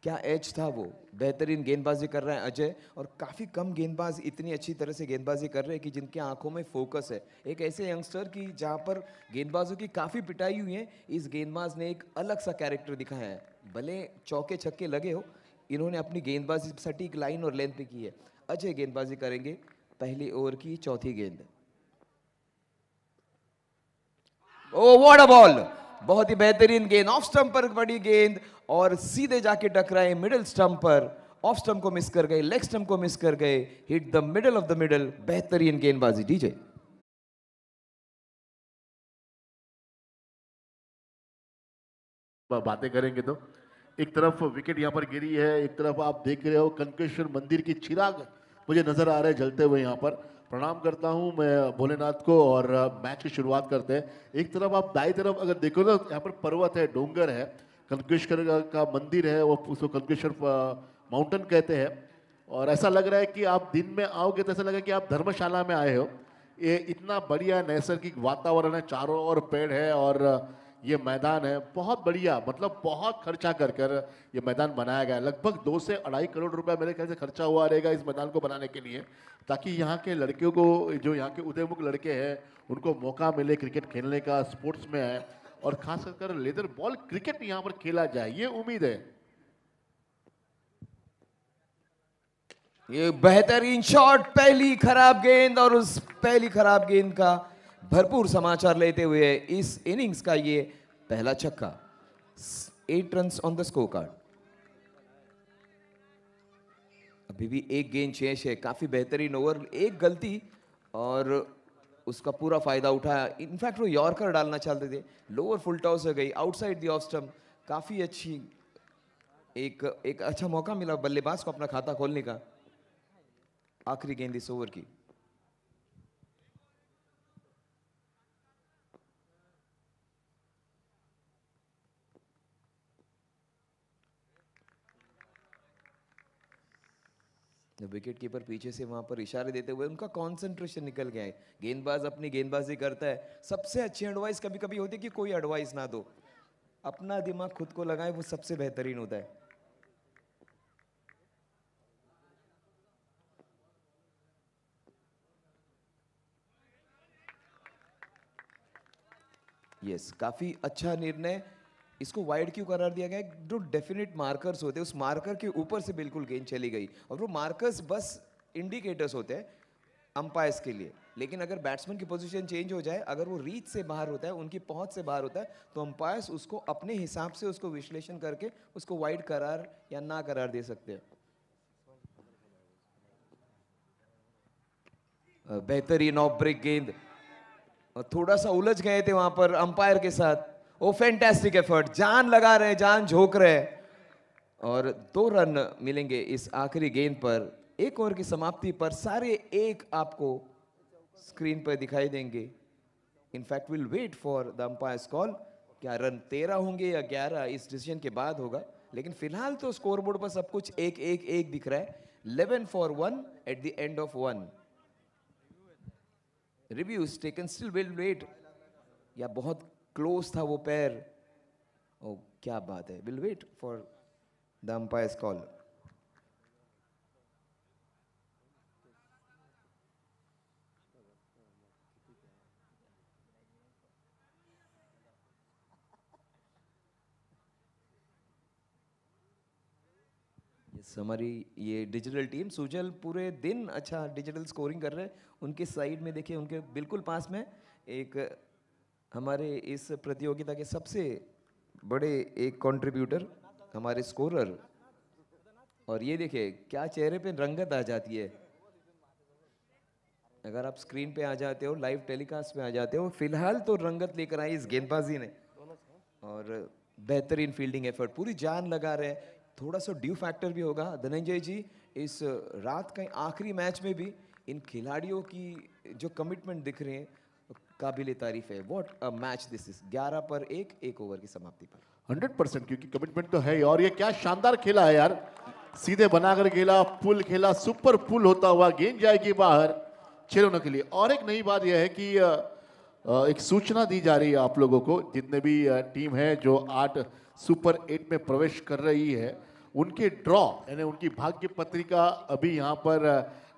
क्या एज था वो. बेहतरीन गेंदबाजी कर रहे हैं अजय, और काफ़ी कम गेंदबाज इतनी अच्छी तरह से गेंदबाजी कर रहे हैं कि जिनके आंखों में फोकस है. एक ऐसे यंगस्टर की जहां पर गेंदबाजों की काफ़ी पिटाई हुई है, इस गेंदबाज ने एक अलग सा कैरेक्टर दिखाया है. भले चौके छक्के लगे हो, इन्होंने अपनी गेंदबाजी सटीक लाइन और लेंथ पे की है. अजय गेंदबाजी करेंगे पहली ओवर की चौथी गेंद. ओ व्हाट अ बॉल, बहुत ही बेहतरीन गेंद. ऑफ स्टंप पर बड़ी गेंद और सीधे जाके टकराए मिडिल स्टंप पर. ऑफ स्टंप को मिस कर गए, लेग स्टंप को मिस कर गए. Hit the middle of the middle. बेहतरीन गेंदबाजी डीजे. बातें करेंगे तो एक तरफ विकेट यहाँ पर गिरी है, एक तरफ आप देख रहे हो कनकेश्वर मंदिर की चिराग मुझे नजर आ रहे हैं जलते हुए. यहाँ पर प्रणाम करता हूँ मैं भोलेनाथ को. और मैच की शुरुआत करते हैं. एक तरफ आप दाई तरफ अगर देखो ना, यहाँ पर पर्वत है, डोंगर है, कनकेश्वर का मंदिर है, वो उसको कनकेश्वर माउंटेन कहते हैं. और ऐसा लग रहा है कि आप दिन में आओगे तो ऐसा लगेगा कि आप धर्मशाला में आए हो. ये इतना बढ़िया नैसर्गिक वातावरण है, चारों ओर पेड़ है और ये मैदान है बहुत बढ़िया. मतलब बहुत खर्चा कर कर ये मैदान बनाया गया है. लगभग 2 से 2.5 करोड़ रुपया मेरे ख्याल से खर्चा हुआ रहेगा इस मैदान को बनाने के लिए, ताकि यहाँ के लड़कियों को, जो यहाँ के उदयमुख लड़के हैं, उनको मौका मिले क्रिकेट खेलने का, स्पोर्ट्स में आए, और खास कर लेदर बॉल क्रिकेट यहाँ पर खेला जाए, ये उम्मीद है. ये बेहतरीन शॉट, पहली खराब गेंद, और उस पहली खराब गेंद का भरपूर समाचार लेते हुए इस इनिंग्स का ये पहला छक्का. 8 runs on the score card. अभी भी एक गेंद शेष है. काफी बेहतरीन ओवर. एक गलती और उसका पूरा फायदा उठाया. इनफैक्ट वो यॉर्कर डालना चाहते थे, लोअर फुल टॉस हो गई आउटसाइड द ऑफ स्टंप. काफी अच्छी एक अच्छा मौका मिला बल्लेबाज को अपना खाता खोलने का. आखिरी गेंद इस ओवर की. विकेट कीपर पीछे से वहां पर इशारे देते हुए, उनका कंसंट्रेशन निकल गया है. गेंदबाज अपनी गेंदबाजी करता है. सबसे अच्छी एडवाइस कभी कभी होती है कि कोई एडवाइस ना दो, अपना दिमाग खुद को लगाए, वो सबसे बेहतरीन होता है. यस, काफी अच्छा निर्णय. इसको वाइड क्यों करार दिया गया? जो डेफिनेट मार्कर्स होते हैं, उस मार्कर के ऊपर से बिल्कुल गेंद चली गई, और वो मार्कर्स बस इंडिकेटर्स होते हैं अंपायर्स के लिए, लेकिन अगर बैट्समैन की पोजीशन चेंज हो जाए, अगर वो रीच से बाहर होता है, उनकी पहुंच से बाहर होता है, तो अंपायर्स उसको अपने हिसाब से उसको विश्लेषण करके उसको वाइड करार या ना करार दे सकते हैं। बेहतरीन ऑफ ब्रेक गेंद, थोड़ा सा उलझ गए थे वहां पर अंपायर के साथ। ओ फैंटास्टिक एफर्ट, जान लगा रहे, जान झोंक रहे, और 2 रन मिलेंगे इस आखिरी गेंद पर। 1 ओवर की समाप्ति पर सारे 1 आपको स्क्रीन पर दिखाई देंगे। In fact will wait for the umpire's call. क्या रन 13 होंगे या 11 इस डिसीजन के बाद होगा, लेकिन फिलहाल तो स्कोरबोर्ड पर सब कुछ 1-1-1 दिख रहा है। 11 for 1 at the end of 1। Reviews taken, still will wait. या बहुत क्लोज था वो पैर। ओ क्या बात है, will wait for the umpire's call. हमारी ये डिजिटल टीम सुजल पूरे दिन अच्छा डिजिटल स्कोरिंग कर रहे हैं। उनके साइड में देखिए, उनके बिल्कुल पास में एक हमारे इस प्रतियोगिता के सबसे बड़े एक कंट्रीब्यूटर, हमारे स्कोरर, और ये देखिए क्या चेहरे पे रंगत आ जाती है अगर आप स्क्रीन पे आ जाते हो, लाइव टेलीकास्ट पे आ जाते हो। फिलहाल तो रंगत लेकर आई इस गेंदबाजी ने, और बेहतरीन फील्डिंग एफर्ट, पूरी जान लगा रहे हैं। थोड़ा सा ड्यू फैक्टर भी होगा धनंजय जी, इस रात का आखिरी मैच में भी इन खिलाड़ियों की जो कमिटमेंट दिख रहे हैं काबिल तारीफ है। What a match this is. 11 per 1 over की समाप्ति पर 100%, क्योंकि कमिटमेंट तो है ही। और ये क्या शानदार खेला है यार, सीधे बनाकर खेला, पुल खेला, सुपर पुल होता हुआ गेंद जाएगी बाहर 6 रनों के लिए। और एक नई बात यह है कि एक सूचना दी जा रही है आप लोगों को, जितने भी टीम है जो 8 सुपर 8 में प्रवेश कर रही है, उनके ड्रॉ यानी उनकी भाग्य पत्रिका अभी यहाँ पर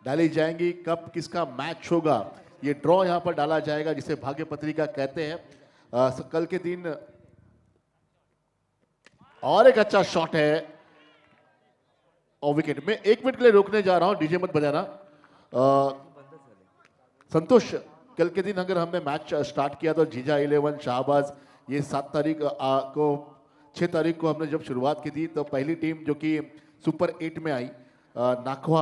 डाली जाएंगी। कब किसका मैच होगा ये ड्रॉ यहाँ पर डाला जाएगा, जिसे भाग्य पत्रिका कहते हैं। कल के दिन और एक अच्छा शॉट है और विकेट में। 1 मिनट के लिए रोकने जा रहा हूं, डीजे मत बजाना। संतोष, कल के दिन अगर हमने मैच स्टार्ट किया तो जीजा 11 शाहबाज, ये 7 तारीख को 6 तारीख को हमने जब शुरुआत की थी, तो पहली टीम जो कि सुपर 8 में आई नाखवा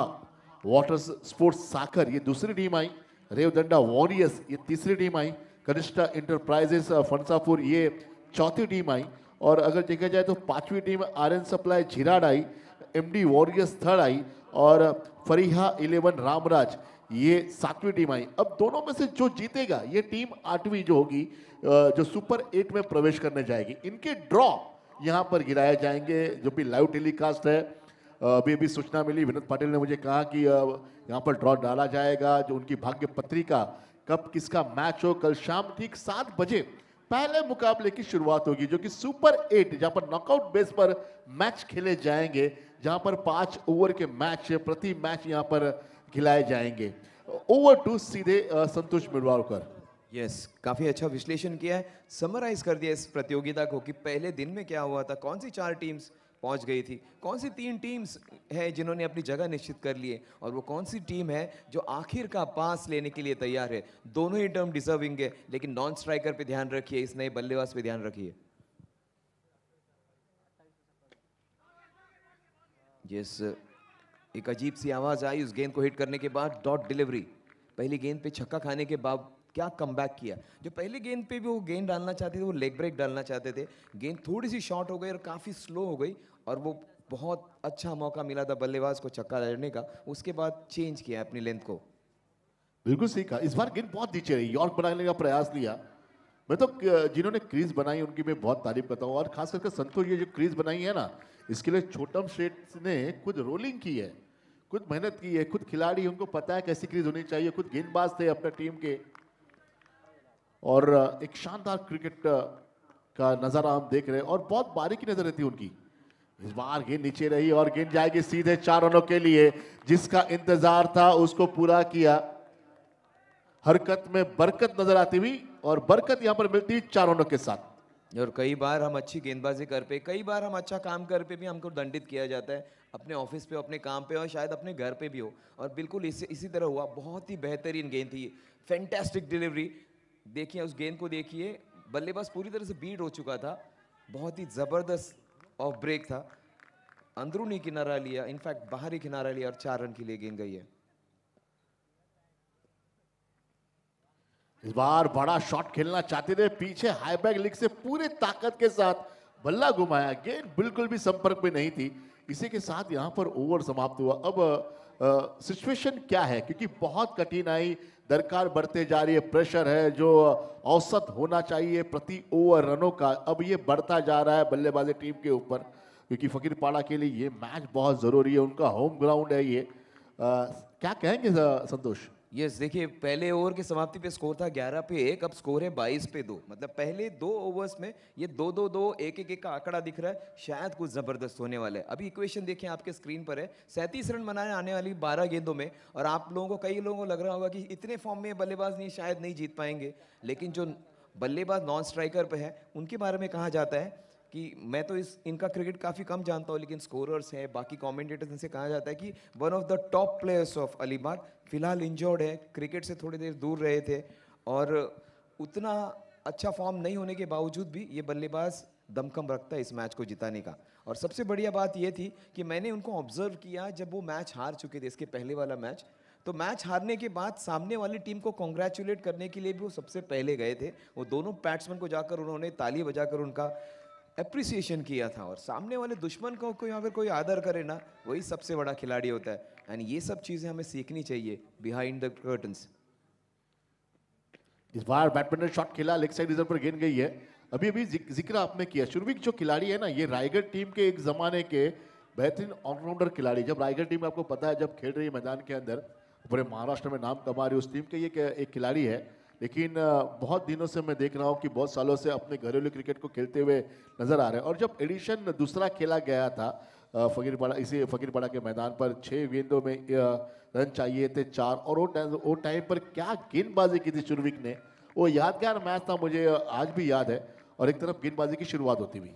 वाटर स्पोर्ट्स साकर, ये दूसरी टीम आई। रेवदंडा वॉरियर्स ये तीसरी टीम आई। कनिष्ठा इंटरप्राइजेस फनसापुर ये चौथी टीम आई। और अगर देखा जाए तो 5वीं टीम आर्यन सप्लाई झिराड आई, एमडी वॉरियर्स थर्ड आई, और फरीहा 11 रामराज ये 7वीं टीम आई। अब दोनों में से जो जीतेगा ये टीम 8वीं जो होगी, जो सुपर 8 में प्रवेश करने जाएगी। इनके ड्रॉ यहाँ पर गिराए जाएंगे, जो भी लाइव टेलीकास्ट है। अभी सूचना मिली, विनोद पाटिल ने मुझे कहा कि यहाँ पर ड्रॉ डाला जाएगा, जो उनकी भाग्य पत्रिका कब किसका मैच हो। कल शाम ठीक 7 बजे पहले मुकाबले की शुरुआत होगी, जो कि सुपर 8 जहां पर नॉकआउट बेस पर मैच खेले जाएंगे, जहां पर 5 ओवर के मैच प्रति मैच यहां पर खिलाए जाएंगे। ओवर टू सीधे संतोष मिरवालकर। यस, काफी अच्छा विश्लेषण किया है, समराइज कर दिया इस प्रतियोगिता को कि पहले दिन में क्या हुआ था, कौन सी 4 टीम्स पहुंच गई थी, कौन सी 3 टीम्स है जिन्होंने अपनी जगह निश्चित कर ली है, और वो कौन सी टीम है जो आखिर का पास लेने के लिए तैयार है। दोनों ही टर्म डिजर्विंग है, लेकिन नॉन स्ट्राइकर पे ध्यान रखिए, इस नए बल्लेबाज पे ध्यान रखिए। यस, एक अजीब सी आवाज आई उस गेंद को हिट करने के बाद। डॉट डिलीवरी, पहली गेंद पे छक्का खाने के बाद क्या कमबैक किया। जो पहली गेंद पे भी वो गेंद डालना चाहते थे, वो लेग ब्रेक डालना चाहते थे, गेंद थोड़ी सी शॉर्ट हो गई और काफी स्लो हो गई, और वो बहुत अच्छा मौका मिला था बल्लेबाज को छक्का लड़ने का। उसके बाद चेंज किया अपनी लेंथ को। बिल्कुल सही कहा, इस बार गेंद बहुत नीचे रही, यॉर्क बनाने का प्रयास लिया। मैं तो जिन्होंने क्रीज बनाई उनकी मैं बहुत तारीफ करता हूँ, और खास करके संतोष, ये जो क्रीज बनाई है ना, इसके लिए छोटम शेठ ने खुद रोलिंग की है, खुद मेहनत की है, खुद खिलाड़ी, उनको पता है कैसी क्रीज होनी चाहिए, खुद गेंदबाज थे अपने टीम के। और एक शानदार क्रिकेट का नजारा हम देख रहे हैं, और बहुत बारीकी नजर रहती है उनकी। इस बार गेंद नीचे रही और गेंद जाएगी सीधे 4 रनों के लिए। जिसका इंतजार था उसको पूरा किया। हरकत में बरकत नजर आती हुई, और बरकत यहां पर मिलती 4 रनों के साथ। और कई बार हम अच्छी गेंदबाजी कर पे, कई बार हम अच्छा काम कर पे भी हमको दंडित किया जाता है। अपने ऑफिस पे, अपने काम पे और शायद अपने घर पे भी हो, और बिल्कुल इसी तरह हुआ। बहुत ही बेहतरीन गेंद थी, फैंटास्टिक डिलीवरी। देखिए उस गेंद को देखिए, बल्लेबाज पूरी तरह से बीट हो चुका था। बहुत ही ज़बरदस्त ऑफ ब्रेक था, अंदरूनी किनारा लिया, इनफैक्ट बाहरी किनारा लिया और 4 रन के लिए गेंद गई है। इस बार बड़ा शॉट खेलना चाहते थे, पीछे हाई बैक लिग से पूरी ताकत के साथ बल्ला घुमाया, गेंद बिल्कुल भी संपर्क में नहीं थी। इसी के साथ यहाँ पर ओवर समाप्त हुआ। अब सिचुएशन क्या है, क्योंकि बहुत कठिनाई दरकार बढ़ते जा रही है, प्रेशर है जो औसत होना चाहिए प्रति ओवर रनों का, अब ये बढ़ता जा रहा है बल्लेबाजी टीम के ऊपर, क्योंकि फकीरपाड़ा के लिए ये मैच बहुत जरूरी है, उनका होम ग्राउंड है ये। क्या कहेंगे संतोष? यस, देखिए पहले ओवर की समाप्ति पे स्कोर था 11 पे 1, अब स्कोर है 22 पे 2। मतलब पहले 2 ओवर्स में ये 2-2-2 1-1 का आंकड़ा दिख रहा है, शायद कुछ जबरदस्त होने वाला है। अभी इक्वेशन देखिए आपके स्क्रीन पर है, 37 रन बनाने आने वाली 12 गेंदों में, और आप लोगों को, कई लोगों को लग रहा होगा कि इतने फॉर्म में बल्लेबाज नहीं, शायद नहीं जीत पाएंगे, लेकिन जो बल्लेबाज नॉन स्ट्राइकर पे है उनके बारे में कहा जाता है कि मैं तो इनका क्रिकेट काफ़ी कम जानता हूँ, लेकिन स्कोरर्स है, बाकी कमेंटेटर्स, इनसे कहा जाता है कि one of the top players of Alibag. फिलहाल इंजर्ड है, क्रिकेट से थोड़ी देर दूर रहे थे, और उतना अच्छा फॉर्म नहीं होने के बावजूद भी ये बल्लेबाज दमखम रखता है इस मैच को जिताने का। और सबसे बढ़िया बात ये थी कि मैंने उनको ऑब्जर्व किया जब वो मैच हार चुके थे, इसके पहले वाला मैच, तो मैच हारने के बाद सामने वाली टीम को कॉन्ग्रेचुलेट करने के लिए भी वो सबसे पहले गए थे। वो दोनों बैट्समैन को जाकर उन्होंने ताली बजाकर उनका अप्रिसिएशन किया था, और सामने वाले दुश्मन को कोई अगर कोई आदर करे ना, वही सबसे बड़ा खिलाड़ी होता है। एंड ये सब चीजें हमें सीखनी चाहिए behind the curtains. Is bar badminton shot खेला, लेग साइड रिजर्व पर गेंद गई है। अभी अभी जिक्र आपने किया, शुरवीक जो खिलाड़ी है ना, ये रायगढ़ टीम के एक जमाने के बेहतरीन ऑलराउंडर खिलाड़ी। जब रायगढ़ टीम आपको पता है जब खेल रही है मैदान के अंदर, पूरे महाराष्ट्र में नाम कमा रही उस टीम के ये एक खिलाड़ी है, लेकिन बहुत दिनों से मैं देख रहा हूँ कि बहुत सालों से अपने घरेलू क्रिकेट को खेलते हुए नजर आ रहे हैं। और जब एडिशन दूसरा खेला गया था फकीरपाड़ा के मैदान पर, 6 गेंदों में रन चाहिए थे 4, और वो टाइम पर क्या गेंदबाजी की थी शुरवीक ने, वो यादगार मैच था, मुझे आज भी याद है। और एक तरफ गेंदबाजी की शुरुआत होती हुई,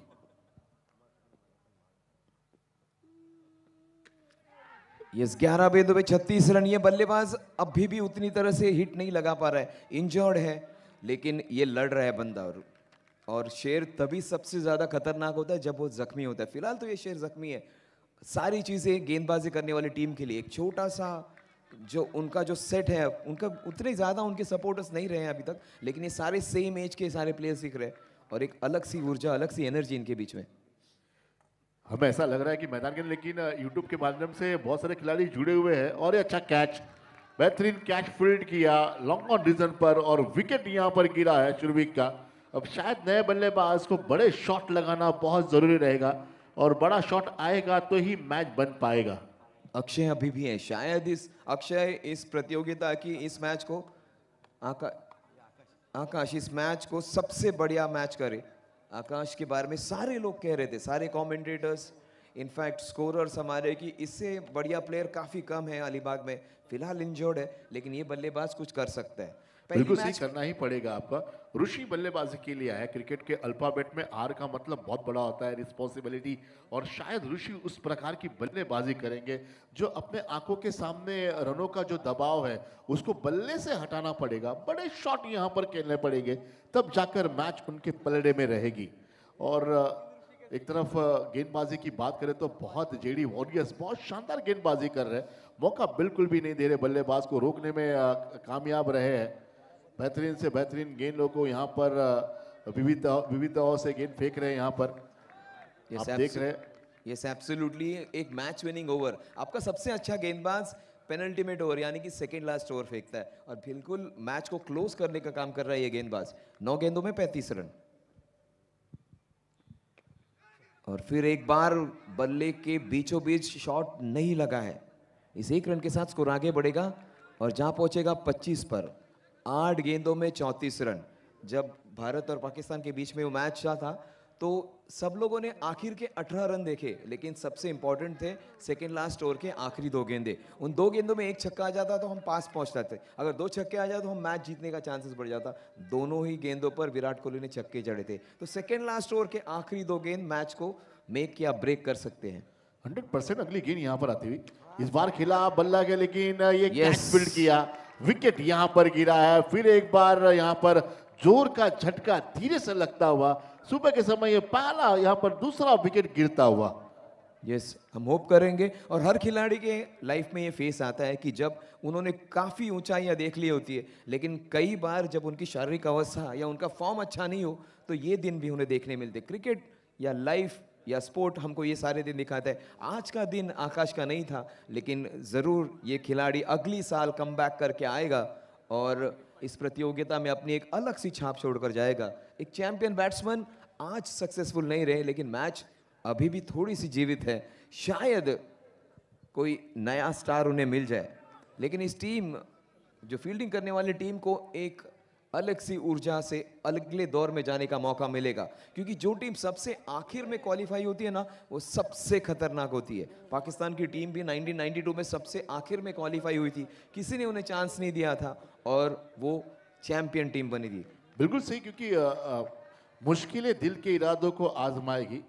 यस, 11 गेंदों पे 36 रन। ये बल्लेबाज अभी भी उतनी तरह से हिट नहीं लगा पा रहा है, इंजर्ड है, लेकिन ये लड़ रहा है बंदा। और शेर तभी सबसे ज्यादा खतरनाक होता है जब वो जख्मी होता है। फिलहाल तो ये शेर जख्मी है। सारी चीजें गेंदबाजी करने वाली टीम के लिए एक छोटा सा जो उनका जो सेट है, उनका उतने ज्यादा उनके सपोर्टर्स नहीं रहे हैं अभी तक, लेकिन ये सारे सेम एज के सारे प्लेयर्स दिख रहे हैं, और एक अलग सी ऊर्जा, अलग सी एनर्जी इनके बीच में। हमें ऐसा लग रहा है कि मैदान के, लेकिन यूट्यूब के माध्यम से बहुत सारे खिलाड़ी जुड़े हुए हैं। और ये अच्छा कैच, बेहतरीन कैच फील्ड किया लॉन्ग ऑन डिसीजन पर, और विकेट यहाँ पर गिरा है शुरवीक का। अब शायद नए बल्लेबाज को बड़े शॉट लगाना बहुत जरूरी रहेगा, और बड़ा शॉट आएगा तो ही मैच बन पाएगा। अक्षय अभी भी है, शायद अक्षय इस प्रतियोगिता की, इस मैच को, आकाश इस मैच को सबसे बढ़िया मैच करे। आकाश के बारे में सारे लोग कह रहे थे, सारे कमेंटेटर्स, इनफैक्ट स्कोरर्स हमारे, कि इससे बढ़िया प्लेयर काफी कम है अलीबाग में। फिलहाल इंजर्ड है, लेकिन ये बल्लेबाज कुछ कर सकता है। बिल्कुल सही करना ही पड़ेगा आपका। ऋषि बल्लेबाजी के लिए है, क्रिकेट के अल्फाबेट में आर का मतलब बहुत बड़ा होता है, रिस्पॉन्सिबिलिटी, और शायद ऋषि उस प्रकार की बल्लेबाजी करेंगे जो अपने आंखों के सामने रनों का जो दबाव है उसको बल्ले से हटाना पड़ेगा, बड़े शॉट यहाँ पर खेलने पड़ेंगे, तब जाकर मैच उनके पलड़े में रहेगी। और एक तरफ गेंदबाजी की बात करें तो बहुत जेडी वॉरियर्स बहुत शानदार गेंदबाजी कर रहे हैं, मौका बिल्कुल भी नहीं दे रहे, बल्लेबाज को रोकने में कामयाब रहे हैं। बेहतरीन से बेहतरीन गेंदों को यहाँ पर विविधताओं से गेंद फेंक रहे हैं यहाँ पर, आप देख रहे हैं। यस, एब्सोल्युटली, एक मैच विनिंग ओवर। आपका सबसे अच्छा गेंदबाज पेनल्टीमेट ओवर यानी कि सेकंड लास्ट ओवर फेंकता है, और बिल्कुल मैच को क्लोज करने का काम कर रहा है ये गेंदबाज। 9 गेंदों में 35 रन। और फिर एक बार बल्ले के बीचों बीच शॉट नहीं लगा है। इस 1 रन के साथ स्कोर आगे बढ़ेगा और जहां पहुंचेगा 25 पर। 8 गेंदों में 34 रन। जब भारत और पाकिस्तान के बीच में वो मैच था तो सब लोगों ने आखिर के 18 रन देखे, लेकिन सबसे इंपॉर्टेंट थे सेकेंड लास्ट ओवर के आखिरी 2 गेंदे। उन 2 गेंदों में एक छक्का आ जाता तो हम पास पहुंच जाते, अगर 2 छक्के आ जाते तो हम मैच जीतने का चांसेस बढ़ जाता। दोनों ही गेंदों पर विराट कोहली ने छक्के जड़े थे, तो सेकेंड लास्ट ओवर के आखिरी 2 गेंद मैच को मेक या ब्रेक कर सकते हैं। 100% अगली गेंद यहाँ पर आती हुई, इस बार खेला बल्ला के, लेकिन ये कैच Yes. फील्ड किया, विकेट यहाँ पर गिरा है। फिर एक बार यहाँ पर जोर का झटका धीरे से लगता हुआ, सुबह के समय ये पहला यहाँ पर दूसरा विकेट गिरता हुआ। यस, हम होप करेंगे। और हर खिलाड़ी के लाइफ में ये फेस आता है कि जब उन्होंने काफ़ी ऊंचाइयां देख ली होती है, लेकिन कई बार जब उनकी शारीरिक अवस्था या उनका फॉर्म अच्छा नहीं हो तो ये दिन भी उन्हें देखने मिलते। क्रिकेट या लाइफ या स्पोर्ट हमको ये सारे दिन दिखाता है। आज का दिन आकाश का नहीं था, लेकिन ज़रूर ये खिलाड़ी अगली साल कम बैक करके आएगा और इस प्रतियोगिता में अपनी एक अलग सी छाप छोड़कर जाएगा। एक चैंपियन बैट्समैन आज सक्सेसफुल नहीं रहे, लेकिन मैच अभी भी थोड़ी सी जीवित है। शायद कोई नया स्टार उन्हें मिल जाए, लेकिन इस टीम जो फील्डिंग करने वाली टीम को एक अलग सी ऊर्जा से अगले दौर में जाने का मौका मिलेगा, क्योंकि जो टीम सबसे आखिर में क्वालिफाई होती है ना, वो सबसे खतरनाक होती है। पाकिस्तान की टीम भी 1992 में सबसे आखिर में क्वालिफाई हुई थी, किसी ने उन्हें चांस नहीं दिया था और वो चैंपियन टीम बनी थी। बिल्कुल सही, क्योंकि मुश्किलें दिल के इरादों को आजमाएगी,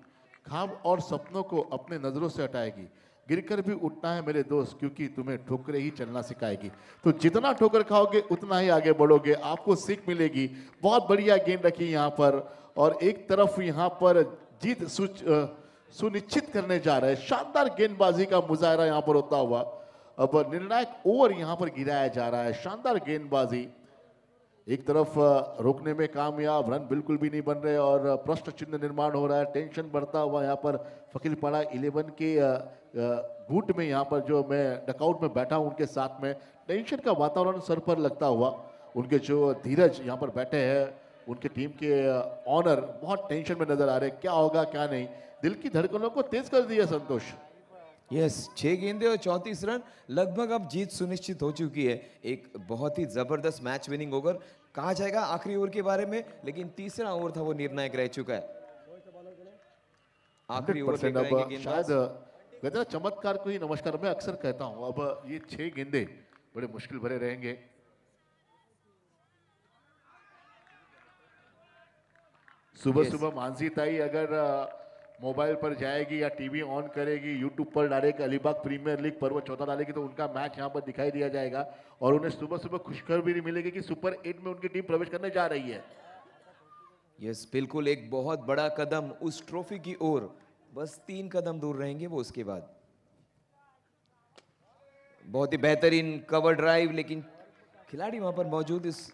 ख्वाब और सपनों को अपने नजरों से हटाएगी। गिरकर भी उठना है मेरे दोस्त, क्योंकि तुम्हें ठोकरें ही चलना सिखाएगी। तो जितना ठोकर खाओगे उतना ही आगे बढ़ोगे, आपको सीख मिलेगी। बहुत बढ़िया गेंद रखी यहाँ पर, और एक तरफ यहाँ पर जीत सुनिश्चित करने जा रहे हैं। शानदार गेंदबाजी का मुजाहरा यहाँ पर होता हुआ। अब निर्णायक ओवर यहाँ पर गिराया जा रहा है। शानदार गेंदबाजी, एक तरफ रोकने में कामयाब, रन बिल्कुल भी नहीं बन रहे और प्रश्न चिन्ह निर्माण हो रहा है। टेंशन बढ़ता हुआ यहाँ पर फकीलपाड़ा 11 के गुट में, यहाँ पर जो मैं डकआउट में बैठा हूँ उनके साथ में, टेंशन का वातावरण सर पर लगता हुआ। उनके जो धीरज यहाँ पर बैठे हैं, उनके टीम के ऑनर बहुत टेंशन में नजर आ रहे हैं। क्या होगा क्या नहीं, दिल की धड़कनों को तेज कर दिया संतोष। यस, 6 गेंदे और 34 रन, लगभग अब जीत सुनिश्चित हो चुकी है। एक बहुत ही जबरदस्त मैच विनिंग ओवर कहा जाएगा आखिरी ओवर के बारे में, लेकिन तीसरा ओवर था वो निर्णायक रह चुका है। आखिरी ओवर लेकर आएंगे अब गेंदबाज। शायद कहते हैं चमत्कार को ही नमस्कार, मैं अक्सर कहता हूं। अब ये 6 गेंदे बड़े मुश्किल भरे रहेंगे। सुबह सुबह मानसी ताई अगर मोबाइल पर जाएगी या टीवी ऑन करेगी, यूट्यूब पर डालेगी, अलीबाग प्रीमियर लीग पर्व 14 डालेगी, तो उनका मैच यहाँ पर दिखाई दिया जाएगा और उन्हें सुबह सुबह खुशखबरी मिलेगी कि सुपर 8 में उनकी टीम प्रवेश करने जा रही है। यस, बिल्कुल एक बहुत बड़ा कदम उस ट्रॉफी की ओर, बस 3 कदम दूर रहेंगे वो उसके बाद। बहुत ही बेहतरीन कवर ड्राइव, लेकिन खिलाड़ी वहां पर मौजूद, इस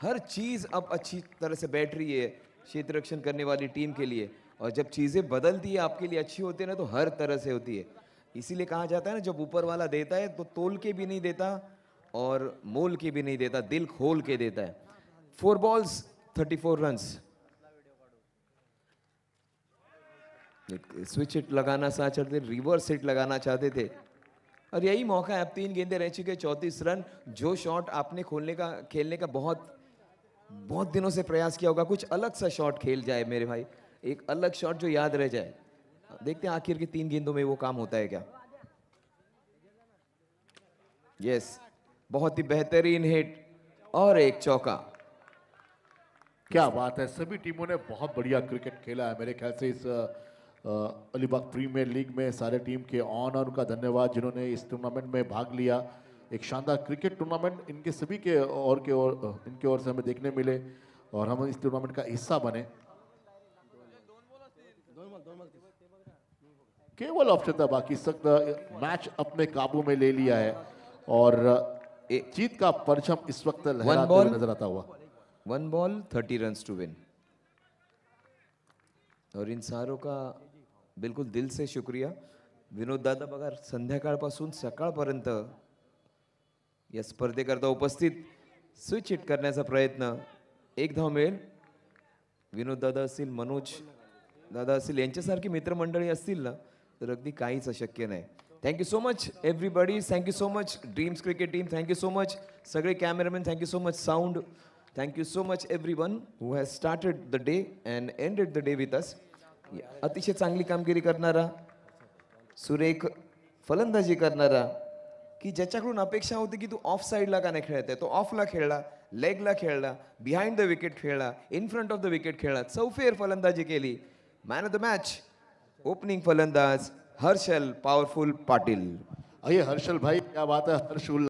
हर चीज अब अच्छी तरह से बैठ रही है क्षेत्र रक्षण करने वाली टीम के लिए। और जब चीजें बदलती है आपके लिए अच्छी होती है ना, तो हर तरह से होती है। इसीलिए कहा जाता है ना, जब ऊपर वाला देता है तो तोल के भी नहीं देता और मोल के भी नहीं देता, दिल खोल के देता है। 4 बॉल्स 34 रन्स। स्विच हिट लगाना चाहते थे, रिवर्स हिट लगाना चाहते थे, और यही मौका है। अब 3 गेंदे रह चुके, 34 रन। जो शॉट आपने खेलने का बहुत दिनों से प्रयास किया होगा, कुछ अलग सा शॉट खेल जाए मेरे भाई, एक अलग शॉट जो याद रह जाए। देखते हैं आखिर की 3 गेंदों में वो काम होता है क्या। यस, बहुत ही बेहतरीन हिट और एक चौका। क्या बात है, सभी टीमों ने बहुत बढ़िया क्रिकेट खेला है। मेरे ख्याल से इस अलीबाग प्रीमियर लीग में सारे टीम के ऑनर का धन्यवाद जिन्होंने इस टूर्नामेंट में भाग लिया। एक शानदार क्रिकेट टूर्नामेंट इनके सभी के इनके ओर से हमें देखने मिले और हम इस टूर्नामेंट का हिस्सा बने। केवल ऑप्शन था बाकी, सख्त मैच अपने काबू में ले लिया है और जीत का परचम इस वक्त लहराते हुए नजर आता हुआ। 1 बॉल 30 रन्स टू विन। और इन सारों का बिल्कुल दिल से शुक्रिया। विनोद दादा बघा संध्याकाळपासून सकाळपर्यंत या स्पर्धेकरता उपस्थित, स्विच हिट करण्याचा प्रयत्न, एक धाव मिळेल। विनोद दादा असतील, मनोज दादा असतील, यांच्यासारखी मित्रमंडळी असतील ना, तर अगदी काहीच अशक्य नाही। Thank you so much everybody, thank you so much Dreams Cricket Team, thank you so much सगळे cameraman, thank you so much sound, thank you so much everyone who has started the day and ended the day with us. अतिशय चांगली कामगिरी करणारा, सुरेख फलंदाजी करणारा, की ज्याच्याकडून अपेक्षा होती की तू ऑफ साईडला का नाही खेळत आहे, तो ऑफला खेळला, लेगला खेळला, बिहाइंड द विकेट खेळला, in front of the wicket खेळला, चौफेर फलंदाजी केली। Man of the match, opening फलंदाज हर्षल पावरफुल पाटिल. आइए हर्षल भाई, क्या बात है, हर्ष उल्लास